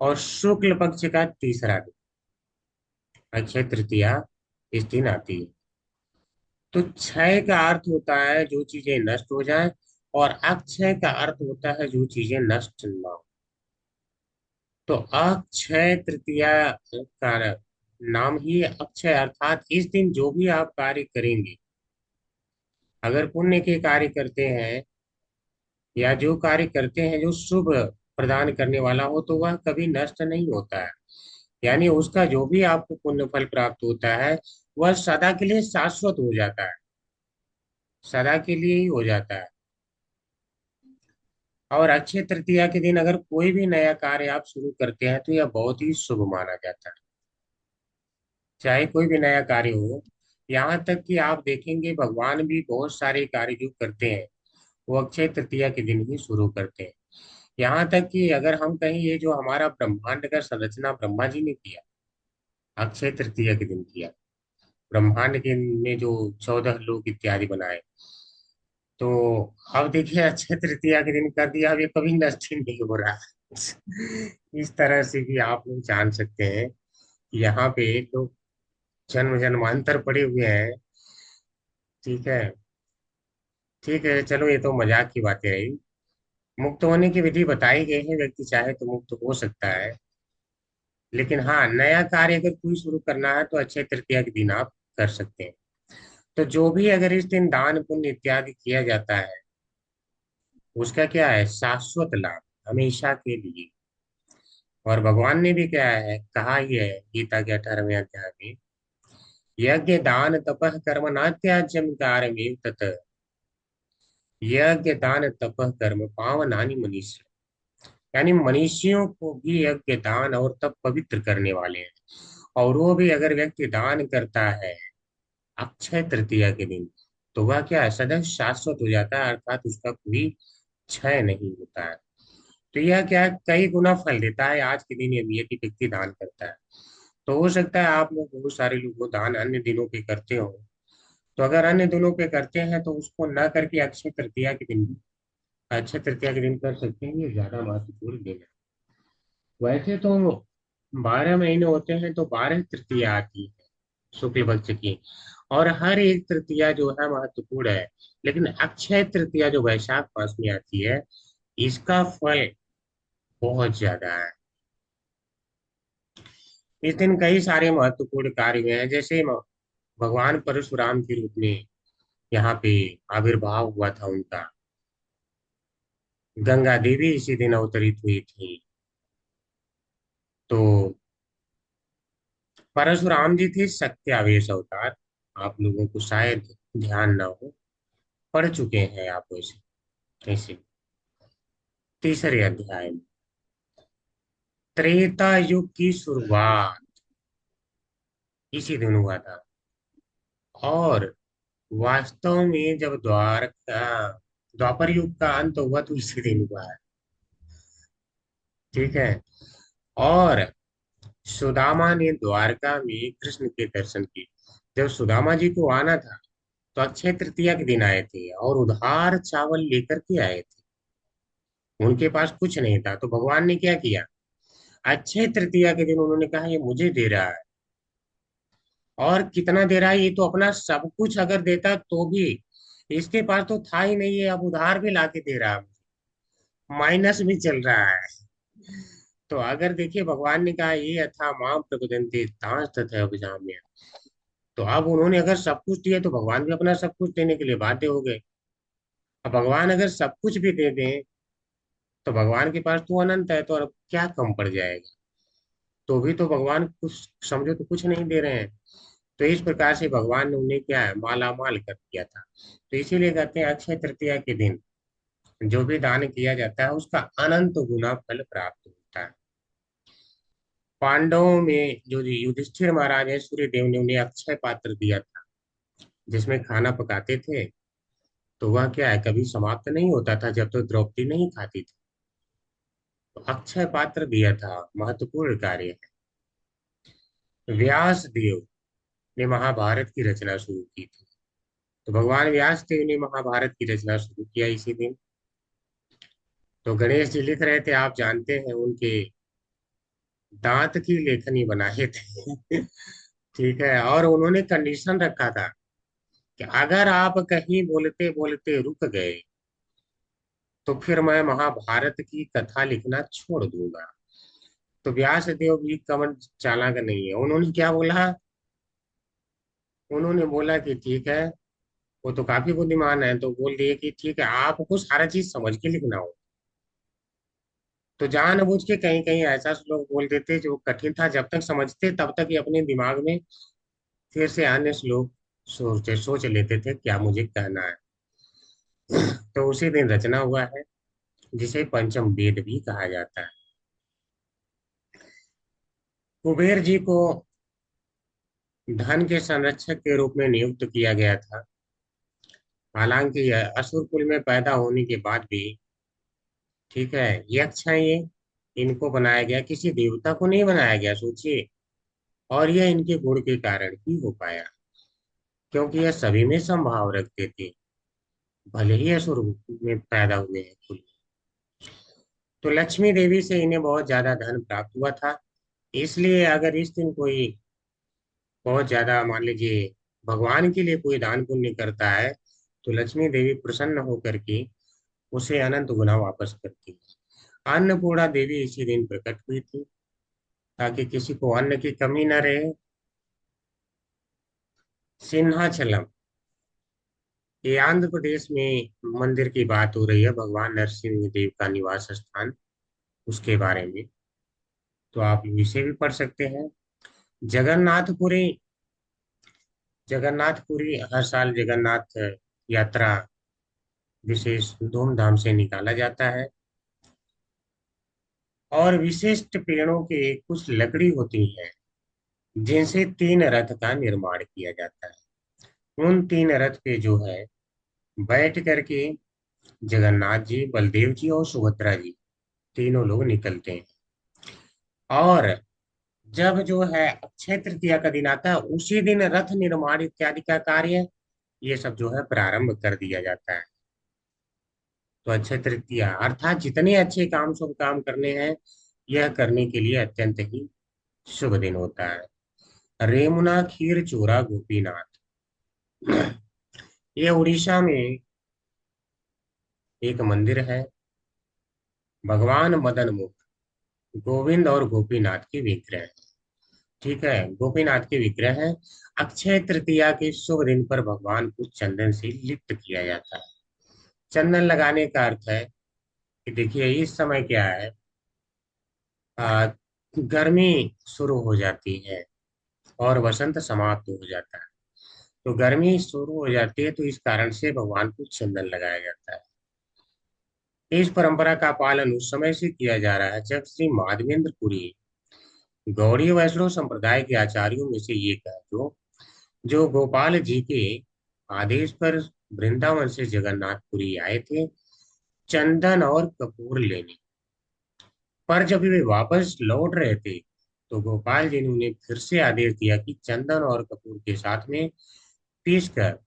और शुक्ल पक्ष का तीसरा दिन अक्षय तृतीया इस दिन आती है। तो क्षय का अर्थ होता है जो चीजें नष्ट हो जाएं, और अक्षय का अर्थ होता है जो चीजें नष्ट ना हो। तो अक्षय तृतीया का नाम ही अक्षय, अर्थात इस दिन जो भी आप कार्य करेंगे, अगर पुण्य के कार्य करते हैं या जो कार्य करते हैं जो शुभ प्रदान करने वाला हो, तो वह कभी नष्ट नहीं होता है। यानी उसका जो भी आपको पुण्य फल प्राप्त होता है वह सदा के लिए शाश्वत हो जाता है, सदा के लिए ही हो जाता है। और अक्षय तृतीया के दिन अगर कोई भी नया कार्य आप शुरू करते हैं तो यह बहुत ही शुभ माना जाता है, चाहे कोई भी नया कार्य हो। यहाँ तक कि आप देखेंगे भगवान भी बहुत सारे कार्य जो करते हैं वो अक्षय तृतीया के दिन ही शुरू करते हैं। यहाँ तक कि अगर हम कहें, ये जो हमारा ब्रह्मांड का संरचना ब्रह्मा जी ने किया, अक्षय तृतीया के दिन किया। ब्रह्मांड के में जो 14 लोक इत्यादि बनाए, तो अब देखिए अक्षय तृतीया के दिन कर दिया, अब ये कभी नष्ट ही नहीं हो रहा। इस तरह से भी आप लोग जान सकते हैं कि यहाँ पे तो जन्म जन्मांतर पड़े हुए हैं। ठीक है। ठीक है, चलो ये तो मजाक की बातें रही। मुक्त होने की विधि बताई गई है, व्यक्ति चाहे तो मुक्त हो सकता है। लेकिन हाँ, नया कार्य अगर कोई शुरू करना है तो अक्षय तृतीया के दिन आप कर सकते हैं। तो जो भी अगर इस दिन दान पुण्य इत्यादि किया जाता है, उसका क्या है, शाश्वत लाभ, हमेशा के लिए। और भगवान ने भी क्या है कहा, ही है गीता के 18वें अध्याय में, यज्ञ दान तपः कर्म न त्याज्यम कार्यमेव तत्, यज्ञ दान तपः कर्म पावनानि मनीषी। यानी मनीषियों को भी यज्ञ दान और तप पवित्र करने वाले हैं। और वो भी अगर व्यक्ति दान करता है अक्षय तृतीया के दिन, तो वह क्या है, सदैव शाश्वत हो जाता है, अर्थात उसका कोई क्षय नहीं होता है। तो यह क्या है, कई गुना फल देता है आज के दिन यदि व्यक्ति दान करता है। तो हो सकता है आप लोग, बहुत सारे लोग वो दान अन्य दिनों पे करते हो। तो अगर अन्य दिनों पे करते हैं तो उसको न करके अक्षय तृतीया के दिन, अक्षय तृतीया के दिन कर सकते हैं, ये ज्यादा महत्वपूर्ण दिन है। वैसे तो 12 महीने होते हैं तो 12 तृतीया आती है शुक्ल पक्ष की, और हर एक तृतीया जो है महत्वपूर्ण है। लेकिन अक्षय तृतीया जो वैशाख मास में आती है, इसका फल बहुत ज्यादा है। इस दिन कई सारे महत्वपूर्ण कार्य हुए हैं, जैसे भगवान परशुराम के रूप में यहाँ पे आविर्भाव हुआ था उनका। गंगा देवी इसी दिन अवतरित हुई थी। तो परशुराम जी थे सत्यावेश अवतार। आप लोगों को शायद ध्यान ना हो, पढ़ चुके हैं आप वैसे, ऐसे तीसरे अध्याय में त्रेता युग की शुरुआत इसी दिन हुआ था। और वास्तव में जब द्वापर युग का अंत हुआ तो इसी दिन हुआ है। ठीक है। और सुदामा ने द्वारका में कृष्ण के दर्शन किए। जब सुदामा जी को आना था तो अक्षय तृतीया के दिन आए थे और उधार चावल लेकर के आए थे। उनके पास कुछ नहीं था, तो भगवान ने क्या किया, अक्षय तृतीया के दिन उन्होंने कहा ये मुझे दे रहा है। और कितना दे रहा है, ये तो अपना सब कुछ अगर देता तो भी, इसके पास तो था ही नहीं है, अब उधार भी लाके दे रहा है, माइनस भी चल रहा है। तो अगर देखिए, भगवान ने कहा ये अथा माम प्रपद्यन्ते तांस तथा अभिजाम्य। तो अब उन्होंने अगर सब कुछ दिया तो भगवान भी अपना सब कुछ देने के लिए बाध्य हो गए। अब भगवान अगर सब कुछ भी दे दें तो भगवान के पास तो अनंत है, तो अब क्या कम पड़ जाएगा। तो भी तो भगवान कुछ समझो तो कुछ नहीं दे रहे हैं। तो इस प्रकार से भगवान ने उन्हें क्या है, माला माल कर दिया था। तो इसीलिए कहते हैं अक्षय तृतीया के दिन जो भी दान किया जाता है उसका अनंत गुना फल प्राप्त होता है। पांडवों में जो युधिष्ठिर महाराज है, सूर्य देव ने उन्हें अक्षय पात्र दिया था, जिसमें खाना पकाते थे। तो वह क्या है, कभी समाप्त नहीं होता था जब तक तो द्रौपदी नहीं खाती थी। तो अक्षय पात्र दिया था, महत्वपूर्ण कार्य है। व्यास देव ने महाभारत की रचना शुरू की थी। तो भगवान व्यास देव ने महाभारत की रचना शुरू किया इसी दिन। तो गणेश जी लिख रहे थे, आप जानते हैं उनके दांत की लेखनी बनाए थे। ठीक है। और उन्होंने कंडीशन रखा था कि अगर आप कहीं बोलते बोलते रुक गए तो फिर मैं महाभारत की कथा लिखना छोड़ दूंगा। तो व्यास देव भी कमर चालाक नहीं है, उन्होंने क्या बोला, उन्होंने बोला कि ठीक है, वो तो काफी बुद्धिमान है, तो बोल दिए कि ठीक है आपको सारा चीज समझ के लिखना हो। तो जानबूझ के कहीं कहीं ऐसा श्लोक बोल देते जो कठिन था, जब तक समझते तब तक ही अपने दिमाग में फिर से अन्य श्लोक सोच लेते थे क्या मुझे कहना है। तो उसी दिन रचना हुआ है, जिसे पंचम वेद भी कहा जाता है। कुबेर जी को धन के संरक्षक के रूप में नियुक्त किया गया था। हालांकि यह असुर कुल में पैदा होने के बाद भी, ठीक है, यक्ष हैं ये, इनको बनाया गया, किसी देवता को नहीं बनाया गया, सोचिए। और यह इनके गुण के कारण ही हो पाया, क्योंकि यह सभी में संभाव रखते थे, भले ही असुर में पैदा हुए हैं कुल। तो लक्ष्मी देवी से इन्हें बहुत ज्यादा धन प्राप्त हुआ था। इसलिए अगर इस दिन कोई बहुत ज्यादा मान लीजिए भगवान के लिए कोई दान पुण्य करता है तो लक्ष्मी देवी प्रसन्न होकर के उसे अनंत गुना वापस करती है। अन्नपूर्णा देवी इसी दिन प्रकट हुई थी ताकि किसी को अन्न की कमी न रहे। सिंहाचलम, ये आंध्र प्रदेश में मंदिर की बात हो रही है, भगवान नरसिंह देव का निवास स्थान, उसके बारे में तो आप इसे भी पढ़ सकते हैं। जगन्नाथपुरी, जगन्नाथपुरी हर साल जगन्नाथ यात्रा विशेष धूमधाम से निकाला जाता है और विशिष्ट पेड़ों के कुछ लकड़ी होती है जिनसे तीन रथ का निर्माण किया जाता है। उन तीन रथ पे जो है बैठ करके जगन्नाथ जी, बलदेव जी और सुभद्रा जी तीनों लोग निकलते हैं। और जब जो है अक्षय तृतीया का दिन आता है उसी दिन रथ निर्माण इत्यादि का कार्य ये सब जो है प्रारंभ कर दिया जाता है। तो अक्षय तृतीया अर्थात जितने अच्छे काम शुभ काम करने हैं यह करने के लिए अत्यंत ही शुभ दिन होता है। रेमुना खीर चोरा गोपीनाथ, ये उड़ीसा में एक मंदिर है। भगवान मदन मोहन, गोविंद और गोपीनाथ के विग्रह है। ठीक है, गोपीनाथ के विग्रह है। अक्षय तृतीया के शुभ दिन पर भगवान को चंदन से लिप्त किया जाता है। चंदन लगाने का अर्थ है कि देखिए इस समय क्या है, आ, गर्मी शुरू हो जाती है और वसंत समाप्त हो जाता है। तो गर्मी शुरू हो जाती है तो इस कारण से भगवान को चंदन लगाया जाता है। इस परंपरा का पालन उस समय से किया जा रहा है जब श्री माधवेंद्र पुरी गौड़ी वैष्णव संप्रदाय के आचार्यों में से एक है, जो गोपाल जी के आदेश पर वृंदावन से जगन्नाथपुरी आए थे चंदन और कपूर लेने। पर जब वे वापस लौट रहे थे तो गोपाल जी ने उन्हें फिर से आदेश दिया कि चंदन और कपूर के पीसकर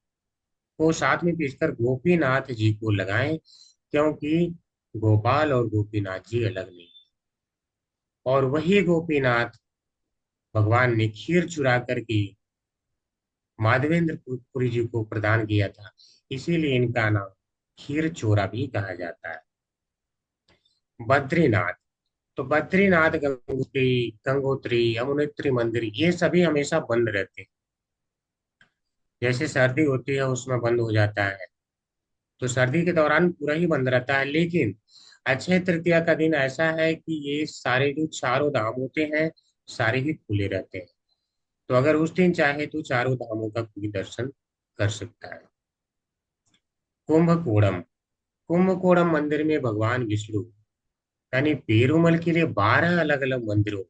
साथ में पीसकर गोपीनाथ जी को लगाएं, क्योंकि गोपाल और गोपीनाथ जी अलग नहीं। और वही गोपीनाथ भगवान ने खीर चुरा करके माधवेंद्र पुरी जी को प्रदान किया था, इसीलिए इनका नाम खीर चोरा भी कहा जाता है। बद्रीनाथ, तो बद्रीनाथ, गंगोत्री, गंगोत्री, यमुनोत्री मंदिर ये सभी हमेशा बंद रहते हैं। जैसे सर्दी होती है उसमें बंद हो जाता है, तो सर्दी के दौरान पूरा ही बंद रहता है। लेकिन अक्षय तृतीया का दिन ऐसा है कि ये सारे जो चारों धाम होते हैं सारे ही खुले रहते हैं। तो अगर उस दिन चाहे तो चारों धामों का कोई दर्शन कर सकता है। कुंभकोणम, कुंभकोणम मंदिर में भगवान विष्णु यानी पेरुमल के लिए 12 अलग अलग मंदिरों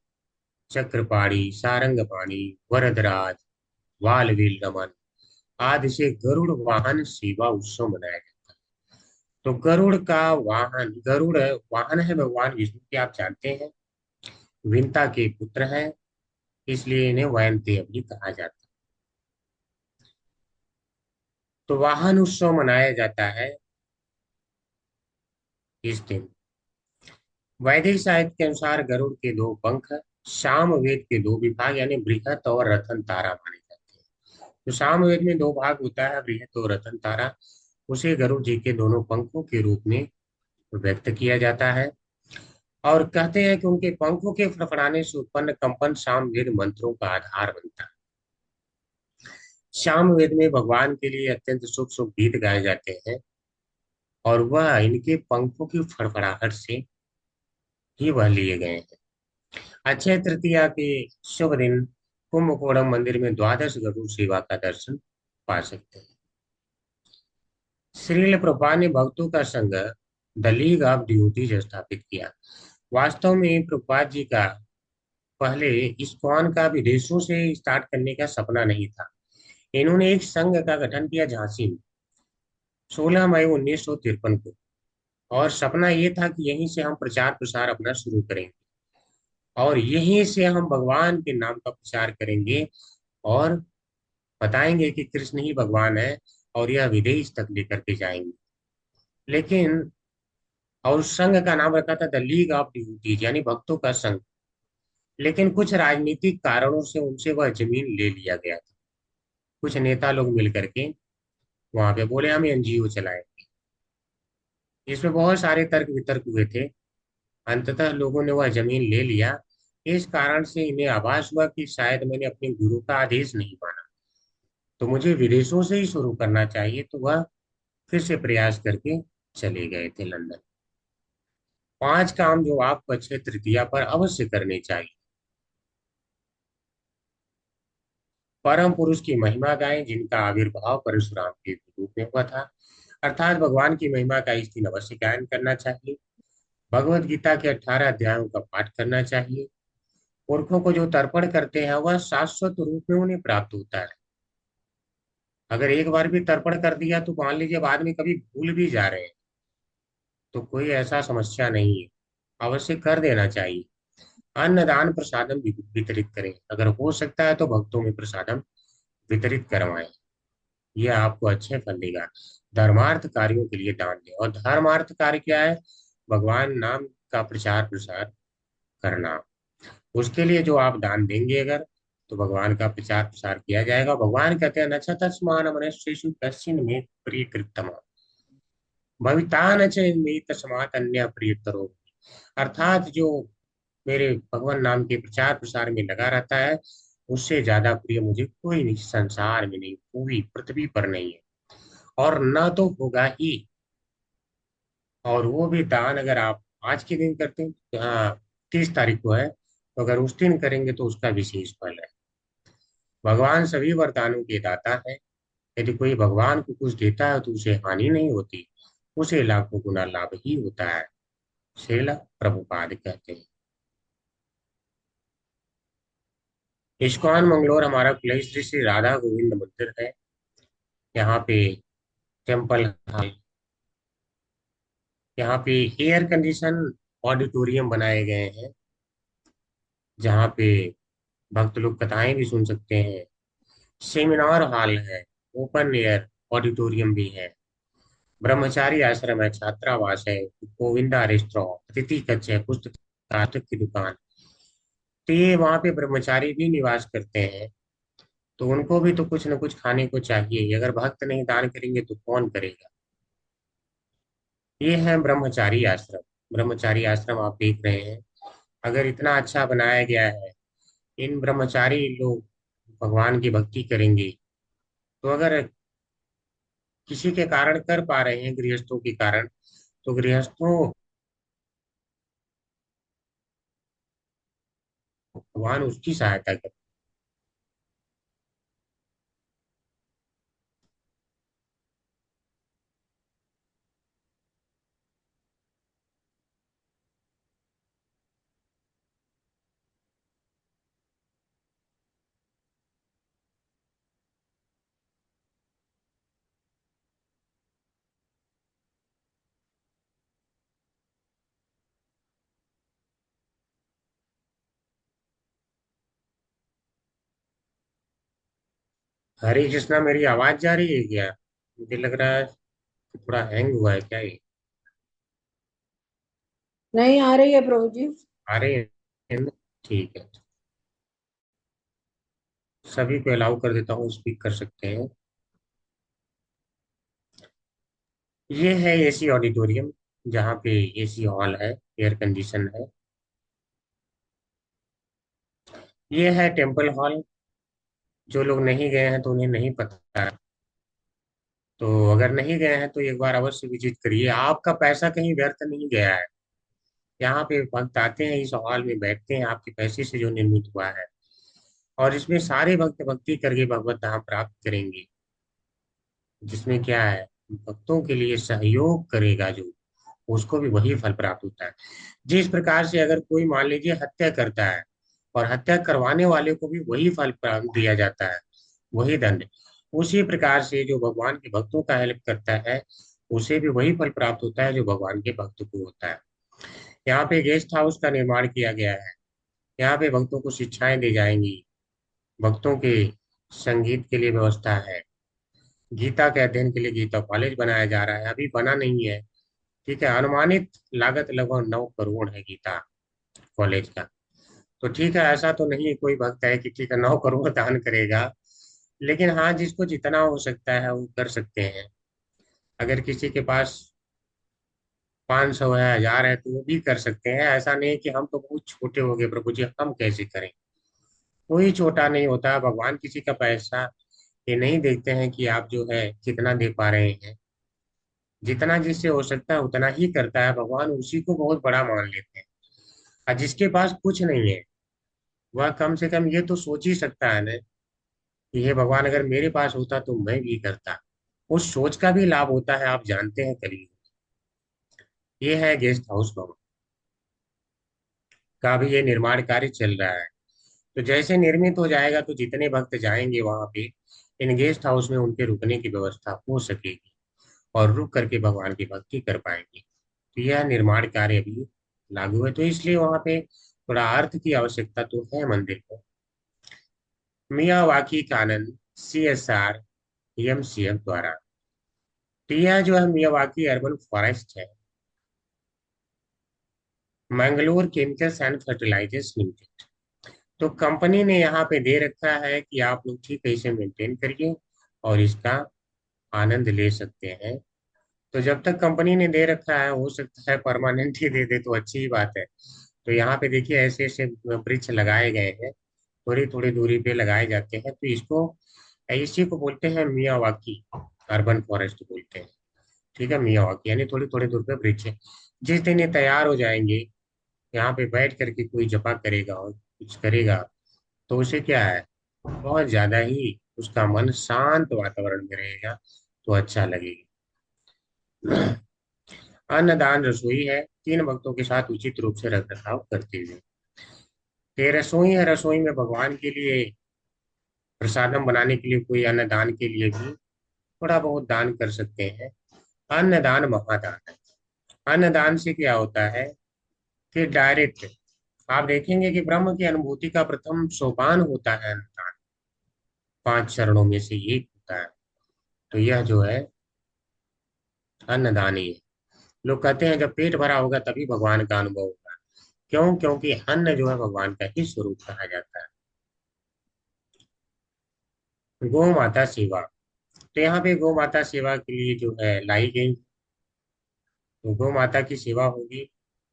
चक्रपाणी, सारंगपाणी, वरदराज, वालवील रमन आदि से गरुड़ वाहन सेवा उत्सव मनाया जाता है। तो गरुड़ वाहन है भगवान विष्णु के, आप जानते हैं विंता के पुत्र हैं, इसलिए इन्हें वयंती भी कहा जाता है। तो वाहन उत्सव मनाया जाता है इस दिन। वैदिक साहित्य के अनुसार गरुड़ के दो पंख सामवेद के दो विभाग यानी बृहत और रतन तारा माने जाते हैं। तो सामवेद में दो भाग होता है, बृहत और रतन तारा, उसे गरुड़ जी के दोनों पंखों के रूप में व्यक्त किया जाता है। और कहते हैं कि उनके पंखों के फड़फड़ाने से उत्पन्न कंपन सामवेद मंत्रों का आधार बनता है। सामवेद में भगवान के लिए अत्यंत शुभ शुभ गीत गाए जाते हैं और वह इनके पंखों की फड़फड़ाहट से ही वह लिए गए हैं। अक्षय तृतीया के शुभ दिन कुंभकोणम मंदिर में द्वादश गरुड़ सेवा का दर्शन पा सकते हैं। श्रील प्रभुपाद ने भक्तों का संघ द लीग ऑफ ड्यूटीज स्थापित किया। वास्तव में प्रभुपाद जी का पहले इस्कॉन का विदेशों से स्टार्ट करने का सपना नहीं था। इन्होंने एक संघ का गठन किया झांसी में 16 मई 1953 को, और सपना ये था कि यहीं से हम प्रचार प्रसार अपना शुरू करेंगे और यहीं से हम भगवान के नाम का प्रचार करेंगे और बताएंगे कि कृष्ण ही भगवान है और यह विदेश तक लेकर के जाएंगे। लेकिन और उस संघ का नाम रखा था द लीग ऑफ डिवोटीज यानी भक्तों का संघ। लेकिन कुछ राजनीतिक कारणों से उनसे वह जमीन ले लिया गया था। कुछ नेता लोग मिल करके वहां पे बोले हम एनजीओ चलाएंगे। इसमें बहुत सारे तर्क वितर्क हुए थे। अंततः लोगों ने वह जमीन ले लिया। इस कारण से इन्हें आभास हुआ कि शायद मैंने अपने गुरु का आदेश नहीं माना, तो मुझे विदेशों से ही शुरू करना चाहिए। तो वह फिर से प्रयास करके चले गए थे लंदन। 5 काम जो आपको अक्षय तृतीया पर अवश्य करने चाहिए। परम पुरुष की महिमा गाएं जिनका आविर्भाव परशुराम के रूप में हुआ था, अर्थात भगवान की महिमा का इस दिन अवश्य गायन करना चाहिए। भगवत गीता के 18 अध्यायों का पाठ करना चाहिए। पुरखों को जो तर्पण करते हैं वह शाश्वत रूप में उन्हें प्राप्त होता है। अगर एक बार भी तर्पण कर दिया तो मान लीजिए बाद में कभी भूल भी जा रहे हैं तो कोई ऐसा समस्या नहीं है, अवश्य कर देना चाहिए। अन्नदान प्रसादम वितरित करें, अगर हो सकता है तो भक्तों में प्रसादम वितरित करवाएं, यह आपको अच्छे फल देगा। धर्मार्थ कार्यों के लिए दान दें, और धर्मार्थ कार्य क्या है? भगवान नाम का प्रचार प्रसार करना। उसके लिए जो आप दान देंगे अगर, तो भगवान का प्रचार प्रसार किया जाएगा। भगवान कहते हैं नच तस्मान मनुष्येषु कश्चिन मे प्रिय कृतमा भविता न च मे तस्मात् अन्य प्रियतरो। अर्थात जो मेरे भगवान नाम के प्रचार प्रसार में लगा रहता है उससे ज्यादा प्रिय मुझे कोई नहीं, संसार में नहीं, पूरी पृथ्वी पर नहीं है, और न तो होगा ही। और वो भी दान अगर आप आज के दिन करते हैं तो, हाँ 30 तारीख को है, तो अगर उस दिन करेंगे तो उसका विशेष फल है। भगवान सभी वरदानों के दाता है। यदि कोई भगवान को कुछ देता है तो उसे हानि नहीं होती, उसे लाखों गुना लाभ ही होता है। श्रील प्रभुपाद कहते हैं। इस्कॉन मंगलोर हमारा कुल श्री श्री राधा गोविंद मंदिर है। यहाँ पे टेम्पल हॉल, यहाँ पे एयर कंडीशन ऑडिटोरियम बनाए गए हैं जहाँ पे भक्त लोग कथाएं भी सुन सकते हैं। सेमिनार हॉल है, ओपन एयर ऑडिटोरियम भी है। ब्रह्मचारी आश्रम है, छात्रावास है, गोविंदा रेस्टोरेंट, अतिथि कक्ष है, पुस्तक की दुकान। तो ये वहाँ पे ब्रह्मचारी भी निवास करते हैं, तो उनको भी तो कुछ न कुछ खाने को चाहिए। अगर भक्त नहीं दान करेंगे तो कौन करेगा? ये है ब्रह्मचारी आश्रम। ब्रह्मचारी आश्रम आप देख रहे हैं, अगर इतना अच्छा बनाया गया है, इन ब्रह्मचारी लोग भगवान की भक्ति करेंगे, तो अगर किसी के कारण कर पा रहे हैं गृहस्थों के कारण, तो गृहस्थों भगवान उसकी सहायता कर। हरे कृष्णा, मेरी आवाज जा रही है क्या? मुझे लग रहा है कि थोड़ा हैंग हुआ है क्या ये। नहीं आ रही है प्रभु जी। आ रहे हैं ना? ठीक है, सभी को अलाउ कर देता हूँ, स्पीक कर सकते हैं। ये है एसी ऑडिटोरियम, जहाँ पे एसी हॉल है, एयर कंडीशन है। ये है टेम्पल हॉल। जो लोग नहीं गए हैं तो उन्हें नहीं पता है, तो अगर नहीं गए हैं तो एक बार अवश्य विजिट करिए। आपका पैसा कहीं व्यर्थ नहीं गया है। यहाँ पे भक्त आते हैं, इस हॉल में बैठते हैं, आपके पैसे से जो निर्मित हुआ है, और इसमें सारे भक्त भक्ति करके भगवत धाम प्राप्त करेंगे। जिसमें क्या है, भक्तों के लिए सहयोग करेगा जो, उसको भी वही फल प्राप्त होता है। जिस प्रकार से अगर कोई मान लीजिए हत्या करता है, और हत्या करवाने वाले को भी वही फल प्राप्त दिया जाता है, वही दंड। उसी प्रकार से जो भगवान के भक्तों का हेल्प करता है, उसे भी वही फल प्राप्त होता है जो भगवान के भक्त को होता है। यहाँ पे गेस्ट हाउस का निर्माण किया गया है। यहाँ पे भक्तों को शिक्षाएं दी जाएंगी। भक्तों के संगीत के लिए व्यवस्था है। गीता के अध्ययन के लिए गीता कॉलेज बनाया जा रहा है, अभी बना नहीं है। ठीक है, अनुमानित लागत लगभग 9 करोड़ है गीता कॉलेज का। तो ठीक है, ऐसा तो नहीं कोई भक्त है कि ठीक है 9 करोड़ दान करेगा, लेकिन हाँ जिसको जितना हो सकता है वो कर सकते हैं। अगर किसी के पास 500 है, 1000 है, तो वो भी कर सकते हैं। ऐसा नहीं कि हम तो बहुत छोटे हो गए प्रभु जी, हम कैसे करें। कोई छोटा नहीं होता, भगवान किसी का पैसा ये नहीं देखते हैं कि आप जो है कितना दे पा रहे हैं। जितना जिससे हो सकता है उतना ही करता है भगवान, उसी को बहुत बड़ा मान लेते हैं। और जिसके पास कुछ नहीं है वह कम से कम ये तो सोच ही सकता है ना कि हे भगवान अगर मेरे पास होता तो मैं भी करता। उस सोच का भी लाभ होता है, आप जानते हैं करिए। ये है गेस्ट हाउस भवन का भी ये निर्माण कार्य चल रहा है। तो जैसे निर्मित हो जाएगा तो जितने भक्त जाएंगे वहां पे इन गेस्ट हाउस में उनके रुकने की व्यवस्था हो सकेगी और रुक करके भगवान की भक्ति कर पाएंगे। तो यह निर्माण कार्य अभी लागू है, तो इसलिए वहां पे थोड़ा अर्थ की आवश्यकता तो है मंदिर को। मियावाकी कानन CSR MCF द्वारा। तो यह जो है मियावाकी अर्बन फॉरेस्ट है, Mangalore Chemicals and Fertilizers Limited. तो कंपनी ने यहाँ पे दे रखा है कि आप लोग ठीक है इसे मेंटेन करिए और इसका आनंद ले सकते हैं। तो जब तक कंपनी ने दे रखा है, हो सकता है परमानेंट ही दे दे तो अच्छी ही बात है। तो यहाँ पे देखिए ऐसे ऐसे वृक्ष लगाए गए हैं, थोड़ी थोड़ी दूरी पे लगाए जाते हैं। तो इसको इसी को बोलते हैं मियावाकी अर्बन फॉरेस्ट बोलते हैं। ठीक है, मियावाकी यानी थोड़ी थोड़ी दूर पे वृक्ष है। जिस दिन ये तैयार हो जाएंगे, यहाँ पे बैठ करके कोई जपा करेगा और कुछ करेगा, तो उसे क्या है बहुत ज्यादा ही उसका मन शांत वातावरण में रहेगा, तो अच्छा लगेगा। अन्नदान रसोई है, 3 भक्तों के साथ उचित रूप से रख रखाव करते हुए। ये रसोई है, रसोई में भगवान के लिए प्रसादम बनाने के लिए कोई अन्नदान के लिए भी थोड़ा बहुत दान कर सकते हैं। अन्नदान महादान है। अन्नदान से क्या होता है कि डायरेक्ट आप देखेंगे कि ब्रह्म की अनुभूति का प्रथम सोपान होता है अन्नदान, 5 चरणों में से एक होता है। तो यह जो है अन्नदान ही है। लोग कहते हैं जब पेट भरा होगा तभी भगवान का अनुभव होगा। क्यों? क्योंकि अन्न जो है भगवान का ही स्वरूप कहा जाता है। गौ माता सेवा। तो यहाँ पे गौ माता सेवा के लिए जो है लाई गई, तो गौ माता की सेवा होगी।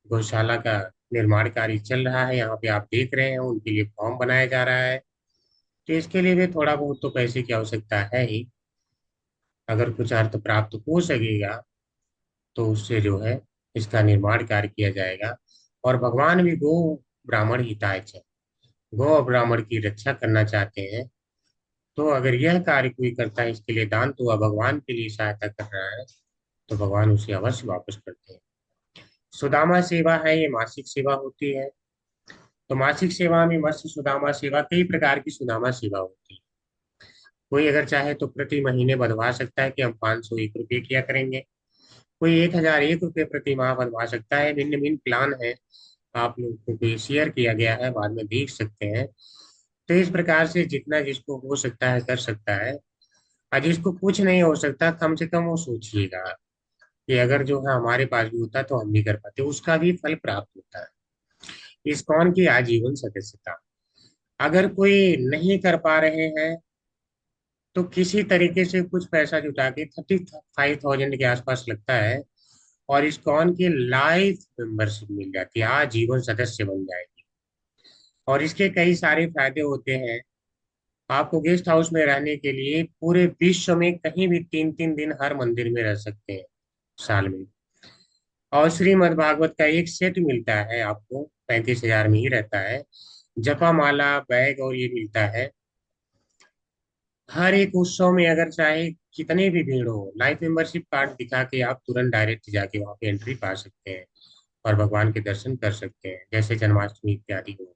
गौशाला का निर्माण कार्य चल रहा है, यहाँ पे आप देख रहे हैं उनके लिए फॉर्म बनाया जा रहा है। तो इसके लिए भी थोड़ा बहुत तो पैसे की आवश्यकता है ही। अगर कुछ अर्थ प्राप्त हो सकेगा तो उससे जो है इसका निर्माण कार्य किया जाएगा। और भगवान भी गो ब्राह्मण हिताय है, गो और ब्राह्मण की रक्षा करना चाहते हैं। तो अगर यह कार्य कोई करता है इसके लिए दान, तो वह भगवान के लिए सहायता कर रहा है, तो भगवान उसे अवश्य वापस करते हैं। सुदामा सेवा है, ये मासिक सेवा होती है। तो मासिक सेवा में मत्स्य सुदामा सेवा, कई प्रकार की सुदामा सेवा होती है। कोई अगर चाहे तो प्रति महीने बंधवा सकता है कि हम 501 रुपये किया करेंगे। कोई 1001 रुपये प्रति माह बंधवा सकता है। भिन्न भिन्न प्लान है, आप लोगों को शेयर किया गया है, बाद में देख सकते हैं। तो इस प्रकार से जितना जिसको हो सकता है कर सकता है। और जिसको कुछ नहीं हो सकता, कम से कम वो सोचिएगा कि अगर जो है हमारे पास भी होता तो हम भी कर पाते, उसका भी फल प्राप्त होता है। इस्कॉन की आजीवन सदस्यता। अगर कोई नहीं कर पा रहे हैं तो किसी तरीके से कुछ पैसा जुटा के 35,000 के आसपास लगता है, और इस्कॉन की लाइफ मेंबरशिप मिल जाती है, आजीवन सदस्य बन जाएगी। और इसके कई सारे फायदे होते हैं। आपको गेस्ट हाउस में रहने के लिए पूरे विश्व में कहीं भी 3-3 दिन हर मंदिर में रह सकते हैं साल में। और श्रीमद् भागवत का एक सेट मिलता है आपको, 35,000 में ही रहता है। जपा माला बैग और ये मिलता है। हर एक उत्सव में अगर चाहे कितने भी भीड़ हो, लाइफ मेंबरशिप कार्ड दिखा के आप तुरंत डायरेक्ट जाके वहां पे एंट्री पा सकते हैं और भगवान के दर्शन कर सकते हैं, जैसे जन्माष्टमी इत्यादि हो।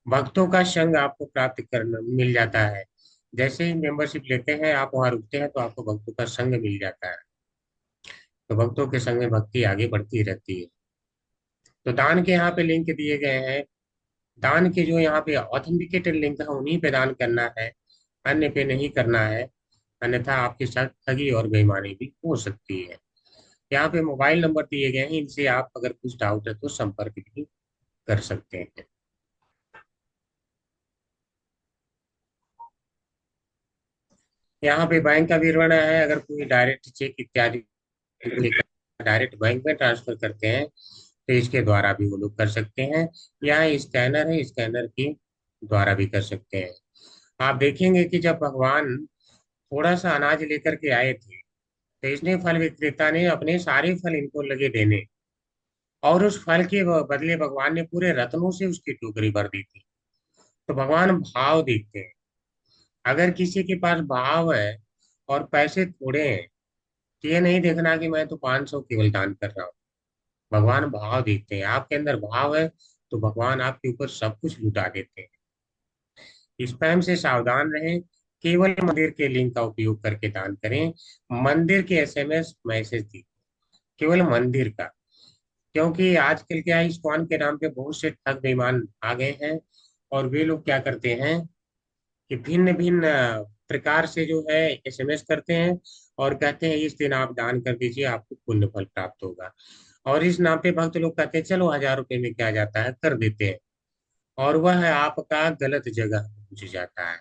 भक्तों का संग आपको प्राप्त करना मिल जाता है। जैसे ही मेंबरशिप लेते हैं आप वहां रुकते हैं तो आपको भक्तों का संग मिल जाता है। तो भक्तों के संग में भक्ति आगे बढ़ती रहती है। तो दान के यहाँ पे लिंक दिए गए हैं। दान के जो यहाँ पे ऑथेंटिकेटेड लिंक है उन्हीं पे दान करना है, अन्य पे नहीं करना है, अन्यथा आपके साथ ठगी और बेईमानी भी हो सकती है। यहाँ पे मोबाइल नंबर दिए गए हैं, इनसे आप अगर कुछ डाउट है तो संपर्क भी कर सकते हैं। यहाँ पे बैंक का विवरण है। अगर कोई डायरेक्ट चेक इत्यादि डायरेक्ट बैंक में ट्रांसफर करते हैं तो इसके द्वारा भी वो लोग कर सकते हैं। यहाँ स्कैनर है, स्कैनर के द्वारा भी कर सकते हैं। आप देखेंगे कि जब भगवान थोड़ा सा अनाज लेकर के आए थे तो इसने फल विक्रेता ने अपने सारे फल इनको लगे देने, और उस फल के बदले भगवान ने पूरे रत्नों से उसकी टोकरी भर दी थी। तो भगवान भाव देखते हैं। अगर किसी के पास भाव है और पैसे थोड़े हैं तो ये नहीं देखना कि मैं तो 500 केवल दान कर रहा हूँ। भगवान भाव देखते हैं। आपके अंदर भाव है तो भगवान आपके ऊपर सब कुछ लुटा देते हैं। स्पैम से सावधान रहें। केवल मंदिर के लिंक का उपयोग करके दान करें। मंदिर के एसएमएस मैसेज दी, केवल मंदिर का। क्योंकि आजकल क्या है, इस्कॉन के नाम पे बहुत से ठग बेईमान आ गए हैं, और वे लोग क्या करते हैं कि भिन्न भिन्न प्रकार से जो है एसएमएस करते हैं और कहते हैं इस दिन आप दान कर दीजिए, आपको पुण्य फल प्राप्त होगा। और इस नाम पे भक्त लोग कहते हैं चलो 1000 रुपए में क्या जाता है, कर देते हैं, और वह आपका गलत जगह पहुंच जाता है।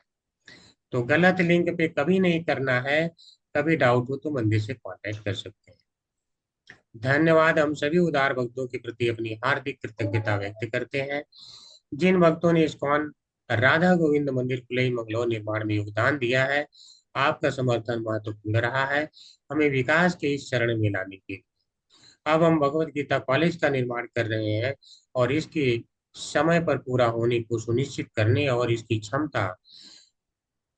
तो गलत लिंक पे कभी नहीं करना है। कभी डाउट हो तो मंदिर से कांटेक्ट कर सकते हैं। धन्यवाद। हम सभी उदार भक्तों के प्रति अपनी हार्दिक कृतज्ञता व्यक्त करते हैं। जिन भक्तों ने इस्कॉन राधा गोविंद मंदिर खुले मंगलौर निर्माण में योगदान दिया है, आपका समर्थन महत्वपूर्ण रहा है हमें विकास के इस चरण में लाने के लिए। अब हम भगवत गीता कॉलेज का निर्माण कर रहे हैं, और इसके समय पर पूरा होने को सुनिश्चित करने और इसकी क्षमता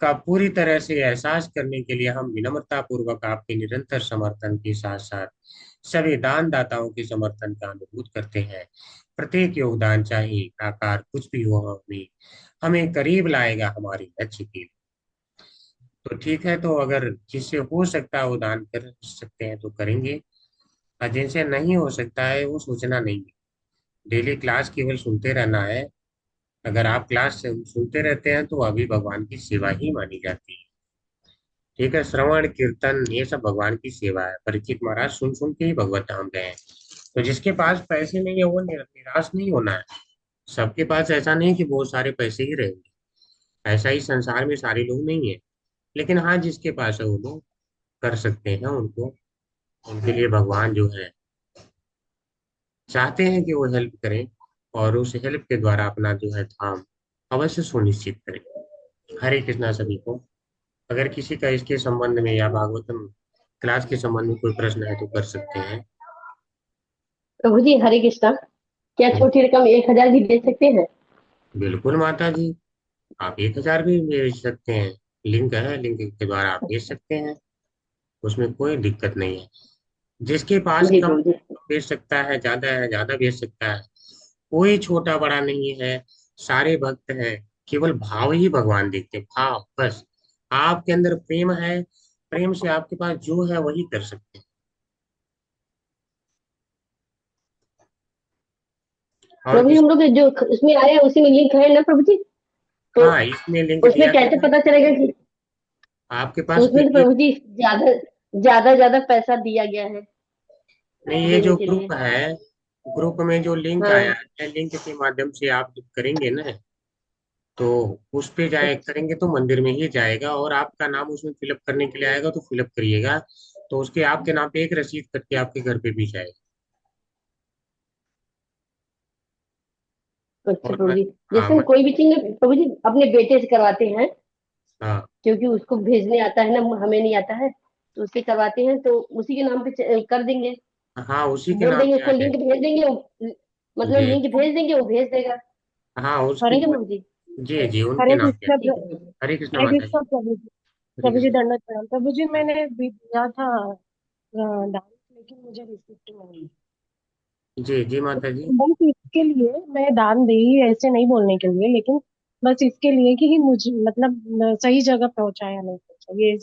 का पूरी तरह से एहसास करने के लिए हम विनम्रता पूर्वक आपके निरंतर समर्थन के साथ साथ सभी दान दाताओं के समर्थन का अनुरोध करते हैं। प्रत्येक योगदान, चाहे आकार कुछ भी हो, हमें हमें करीब लाएगा हमारे लक्ष्य के। तो ठीक है, तो अगर जिससे हो सकता है वो दान कर सकते हैं तो करेंगे, और जिनसे नहीं हो सकता है वो सोचना नहीं है। डेली क्लास केवल सुनते रहना है। अगर आप क्लास सुनते रहते हैं तो अभी भगवान की सेवा ही मानी जाती है। ठीक है, श्रवण कीर्तन ये सब भगवान की सेवा है। परीक्षित महाराज सुन सुन के ही भगवत धाम गए हैं। तो जिसके पास पैसे नहीं है वो निराश नहीं होना है। सबके पास ऐसा नहीं कि बहुत सारे पैसे ही रहेंगे, ऐसा ही संसार में सारे लोग नहीं है। लेकिन हाँ, जिसके पास है वो लोग कर सकते हैं। उनको, उनके लिए भगवान जो है चाहते हैं कि वो हेल्प करें, और उस हेल्प के द्वारा अपना जो है धाम अवश्य सुनिश्चित करें। हरे कृष्णा सभी को। अगर किसी का इसके संबंध में या भागवतम क्लास के संबंध में कोई प्रश्न है तो कर सकते हैं। प्रभु जी हरे कृष्णा, क्या छोटी रकम 1000 भी दे सकते हैं? बिल्कुल माता जी, आप 1000 भी भेज सकते हैं। लिंक है, लिंक के द्वारा आप भेज सकते हैं, उसमें कोई दिक्कत नहीं है। जिसके पास जी कम प्रभु जी। भेज सकता है ज्यादा भेज सकता है। कोई छोटा बड़ा नहीं है, सारे भक्त हैं। केवल भाव ही भगवान देखते हैं, भाव बस। आपके अंदर प्रेम है, प्रेम से आपके पास जो है वही कर सकते हैं। और प्रभु जी किस, हम लोग जो उसमें आए हैं उसी में लिंक है ना प्रभु जी? तो हाँ इसमें लिंक उसमें दिया कैसे गया है। पता चलेगा कि आपके पास उसमें तो पीडीएफ, प्रभु जी ज्यादा ज्यादा ज्यादा पैसा दिया गया है नहीं ये देने जो के लिए? ग्रुप है, ग्रुप में जो लिंक आया हाँ। है, लिंक के माध्यम से आप जब करेंगे ना, तो उस पे जाए अच्छा। करेंगे तो मंदिर में ही जाएगा, और आपका नाम उसमें फिलअप करने के लिए आएगा तो फिलअप करिएगा। तो उसके आपके नाम पे एक रसीद करके आपके घर पे भी जाएगा। अच्छा और प्रभु मैं, जी, हाँ जैसे हम मैं, कोई भी चीज प्रभु जी अपने बेटे से करवाते हैं, हाँ क्योंकि उसको भेजने आता है ना, हमें नहीं आता है, तो उससे करवाते हैं तो उसी के नाम पे कर देंगे। हाँ उसी के बोल नाम देंगे पे आ उसको लिंक जाएगा। भेज देंगे मतलब जी, लिंक भेज देंगे, वो भेज देगा। हाँ उसकी, करेंगे प्रभु जी? जी जी उनके हरे नाम पे। कृष्ण ठीक है प्रभु हरे कृष्णा हरे माता जी। कृष्ण प्रभु जी। हरे प्रभु जी कृष्णा। दंडवत प्रणाम। प्रभु जी मैंने भी दिया था दान, लेकिन मुझे रिसिप्ट नहीं। जी जी माता जी। बस इसके लिए मैं दान दे ही, ऐसे नहीं बोलने के लिए, लेकिन बस इसके लिए कि ही मुझे मतलब सही जगह पहुंचाया नहीं पहुंचा ये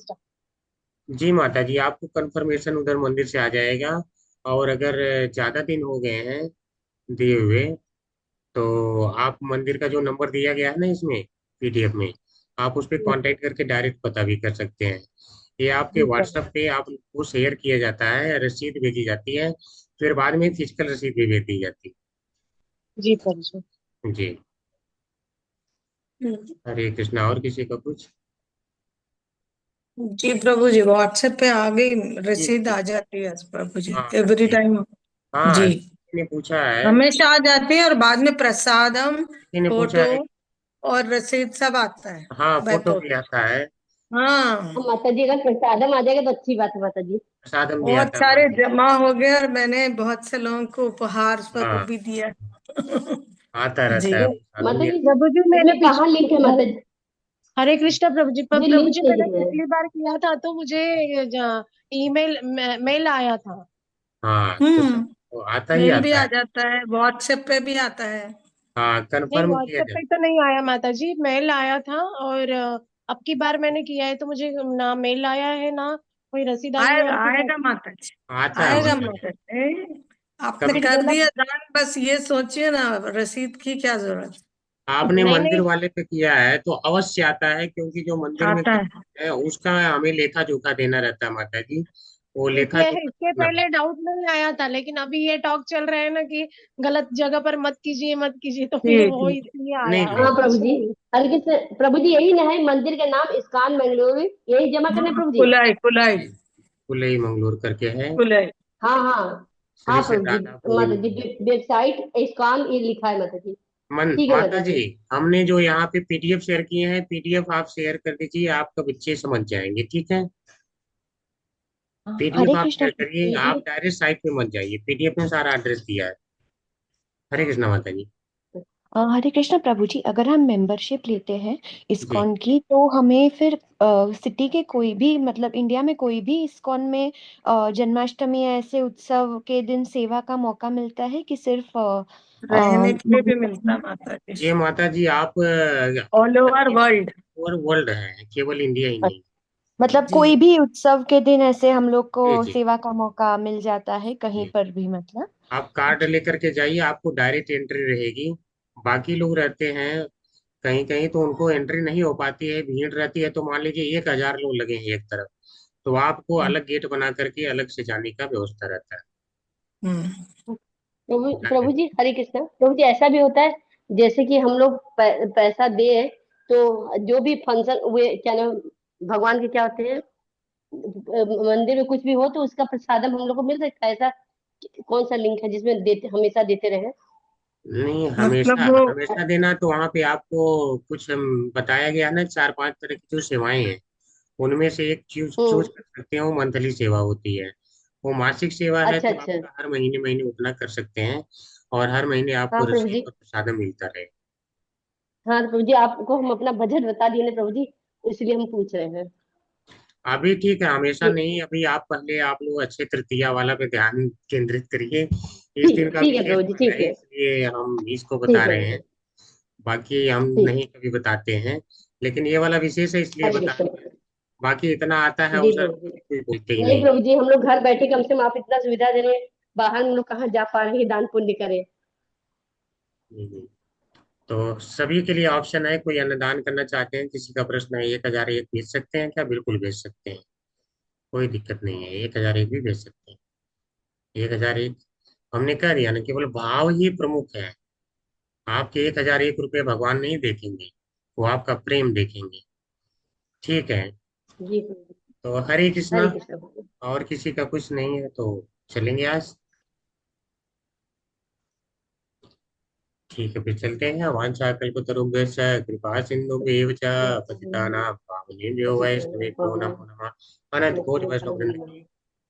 जी माता जी, आपको कंफर्मेशन उधर मंदिर से आ जाएगा। और अगर ज्यादा दिन हो गए हैं दिए हुए, तो आप मंदिर का जो नंबर दिया गया है ना इसमें पीडीएफ में, आप उस पर कांटेक्ट करके डायरेक्ट पता भी कर सकते हैं। ये आपके जी प्रभु व्हाट्सएप पे आपको शेयर किया जाता है, रसीद भेजी जाती है, फिर बाद में फिजिकल रसीद भी भेज दी जाती जी प्रभु जी। है। जी। हरे कृष्णा। और किसी का कुछ? जी प्रभु जी, व्हाट्सएप पे आ गई, ठीक रसीद ठीक। आ जाती है प्रभु जी, हाँ एवरी ठीक। टाइम। हाँ, जी, किसी ने पूछा है, हमेशा आ जाती है और बाद में प्रसादम, किसी ने पूछा फोटो है। और रसीद सब आता है हाँ, बाय फोटो भी पोस्ट। आता है, हाँ, हाँ माता जी, अगर प्रसादम आ जाएगा तो अच्छी बात है माता जी। प्रसादम भी बहुत आता है सारे माता जी। जमा हो गए और मैंने बहुत से लोगों को उपहार स्वरूप हाँ, भी दिया। आता रहता जी, है तो प्रसादम माता भी। जी प्रभु जी मैंने ये कहाँ लिंक है माता जी? हरे कृष्णा प्रभु जी, मुझे प्रभु लिंक जी मैंने चाहिए है। पिछली बार किया था तो मुझे ईमेल मेल आया था। हाँ, तो सब हम्म, तो आता ही मेल भी आता आ है। जाता है, व्हाट्सएप पे भी आता है। हाँ, नहीं, कंफर्म किया व्हाट्सएप जाए। पे तो नहीं आया माता जी, मेल आया था। और अब की बार मैंने किया है तो मुझे ना मेल आया है ना कोई रसीद आई है। आएगा और फिर आएगा माता जी, आता है आएगा माता जी। माता जी। आपने कभी कर दिया मतलब दान, बस ये सोचिए ना, रसीद की क्या जरूरत। आपने नहीं मंदिर नहीं, वाले पे किया है तो अवश्य आता है, क्योंकि जो मंदिर में आता है। किया है उसका हमें लेखा जोखा देना रहता है माता जी। वो लेखा इसलिए जोखा इसके करना पहले डाउट नहीं आया था, लेकिन अभी ये टॉक चल रहा है ना कि गलत जगह पर मत कीजिए मत कीजिए, तो फिर जी वो जी, इसलिए नहीं आया हाँ और नहीं। प्रभु कुछ जी, नहीं। हरे कृष्ण प्रभु जी, यही ना है मंदिर का नाम, इस्कॉन बेंगलुरु, यही जमा करने हाँ, प्रभु जी। कुलाई कुलाई कुलई मंगलोर करके है। कुलाई। हाँ हाँ। श्री हाँ श्री प्रभु जी, राधा माता गोविंद जी मंदिर। वेबसाइट इस्कॉन ये लिखा है माता जी। ठीक है माता माता जी, जी। हमने जो यहाँ पे पीडीएफ शेयर किए हैं, पीडीएफ आप शेयर कर दीजिए, आपका बच्चे समझ जाएंगे, ठीक है। पीडीएफ हरे आप कृष्णा शेयर प्रभु करिए, जी। आप डायरेक्ट साइट पे मत जाइए, पीडीएफ में सारा एड्रेस दिया है। हरे कृष्णा माता जी। हरे कृष्णा प्रभु जी, अगर हम मेंबरशिप लेते हैं जी। इस्कॉन की, तो हमें फिर सिटी के कोई भी, मतलब इंडिया में कोई भी इस्कॉन में जन्माष्टमी या ऐसे उत्सव के दिन सेवा का मौका मिलता है कि सिर्फ रहने के लिए भी मिलता है माता जी, ये माता जी आप ऑल ओवर वर्ल्ड। और वर्ल्ड है, केवल इंडिया ही नहीं। मतलब जी कोई भी उत्सव के दिन ऐसे हम लोग को जी जी सेवा का मौका मिल जाता है कहीं जी। पर भी, मतलब। आप कार्ड अच्छा। लेकर के जाइए, आपको डायरेक्ट एंट्री रहेगी। बाकी लोग रहते हैं कहीं कहीं, तो उनको एंट्री नहीं हो पाती है, भीड़ रहती है, तो मान लीजिए 1,000 लोग लगे हैं एक तरफ, तो आपको अलग गेट बना करके अलग से जाने का व्यवस्था रहता है। हम्म, प्रभु ध्यान प्रभु देना। जी हरे कृष्ण प्रभु जी, ऐसा भी होता है जैसे कि हम लोग पैसा दे, तो जो भी फंक्शन हुए, क्या नाम, भगवान के क्या होते हैं, मंदिर में कुछ भी हो तो उसका प्रसादम हम लोग को मिल सकता है, ऐसा कौन सा लिंक है जिसमें देते, हमेशा देते रहे? नहीं, मतलब हमेशा वो हमेशा देना तो वहाँ पे आपको कुछ बताया गया ना, 4-5 तरह की जो सेवाएं हैं, उनमें से एक चूज चूज हम्म। कर सकते हो, मंथली सेवा होती है। वो मासिक सेवा है अच्छा तो अच्छा। आपका हर महीने महीने उतना कर सकते हैं, और हर महीने हाँ आपको प्रभु रसीद जी। और प्रसाद मिलता रहे। हाँ प्रभु जी, आपको हम अपना बजट बता दिए ना प्रभु जी, इसलिए हम पूछ रहे हैं। अभी ठीक है, हमेशा ठीक। नहीं, अभी आप पहले आप लोग अच्छे तृतीया वाला पे ध्यान केंद्रित करिए। इस दिन ठीक का ठीक है विशेष प्रभु जी, पल ठीक है, है। इसलिए हम इसको बता ठीक है रहे प्रभु हैं। जी। बाकी हम ठीक। नहीं कभी बताते हैं, लेकिन ये वाला विशेष है इसलिए हरे बता कृष्ण। रहे हैं। बाकी इतना आता है जी उधर प्रभु जी। कोई बोलते ही नहीं नहीं। प्रभु जी, हम लोग घर बैठे कम से कम आप इतना सुविधा दे रहे हैं, बाहर हम लोग कहाँ जा पा रहे हैं दान पुण्य करें। हम्म। तो सभी के लिए ऑप्शन है, कोई अन्नदान करना चाहते हैं, किसी का प्रश्न है, 1,001 भेज सकते हैं क्या? बिल्कुल भेज सकते हैं, कोई दिक्कत नहीं है, 1,001 भी भेज सकते हैं। 1,001 हमने कह दिया ना, केवल भाव ही प्रमुख है। आपके 1,001 रुपये भगवान नहीं देखेंगे, वो आपका प्रेम देखेंगे, ठीक है। जी प्रभु जी। तो हरे कृष्णा। हरे कृष्ण प्रभु। और किसी का कुछ नहीं है तो चलेंगे आज। ठीक है, फिर चलते हैं। वाञ्छा कल्पतरुभ्यश्च कृपा सिन्धुभ्येव च पतितानां पावनेभ्यो वैष्णवेभ्यो नमो नमः। अनंत कोटि वैष्णव वृंद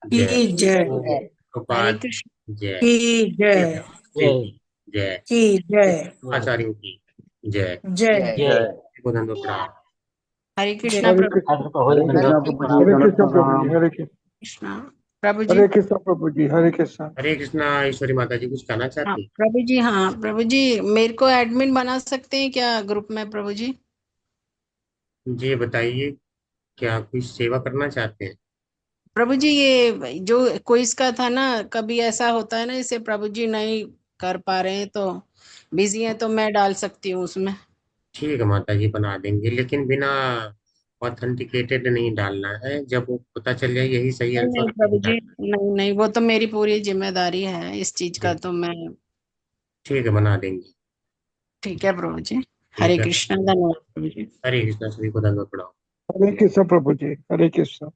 की जय। की जय, हरे प्रभुपाद कृष्ण। जय। की जय, शिव की जय। की जय, आचार्यों की जय। जय जय। को धन्यवाद प्रणाम। हरे जय। कृष्णा हरे प्रभु। कृष्ण। हरे कृष्णा प्रभु जी, हरे दंडवत कृष्ण प्रभु जी, प्रणाम। हरे कृष्ण। कृष्णा प्रभु जी। हरे कृष्ण प्रभु जी, हरे कृष्ण। हरे कृष्णा। ईश्वरी माता जी कुछ कहना हाँ चाहती? प्रभु जी, हाँ प्रभु जी, मेरे को एडमिन बना सकते हैं क्या ग्रुप में प्रभु जी? जी बताइए, क्या कोई सेवा करना चाहते हैं? प्रभु जी, ये जो क्विज का था ना, कभी ऐसा होता है ना, इसे प्रभु जी नहीं कर पा रहे हैं तो बिजी है, तो मैं डाल सकती हूँ उसमें। ठीक है माता जी, बना देंगे, लेकिन बिना ऑथेंटिकेटेड नहीं डालना है, जब वो पता चल जाए यही सही नहीं आंसर नहीं तभी प्रभु जी, डालना नहीं नहीं, वो तो मेरी पूरी जिम्मेदारी है इस चीज है। का, जी तो मैं। ठीक है, बना देंगे। ठीक है प्रभु जी। हरे ठीक है। कृष्ण, धन्यवाद प्रभु जी। हरे कृष्णा, सभी को धन्यवाद प्रणाम। हरे कृष्ण प्रभु जी, हरे कृष्ण।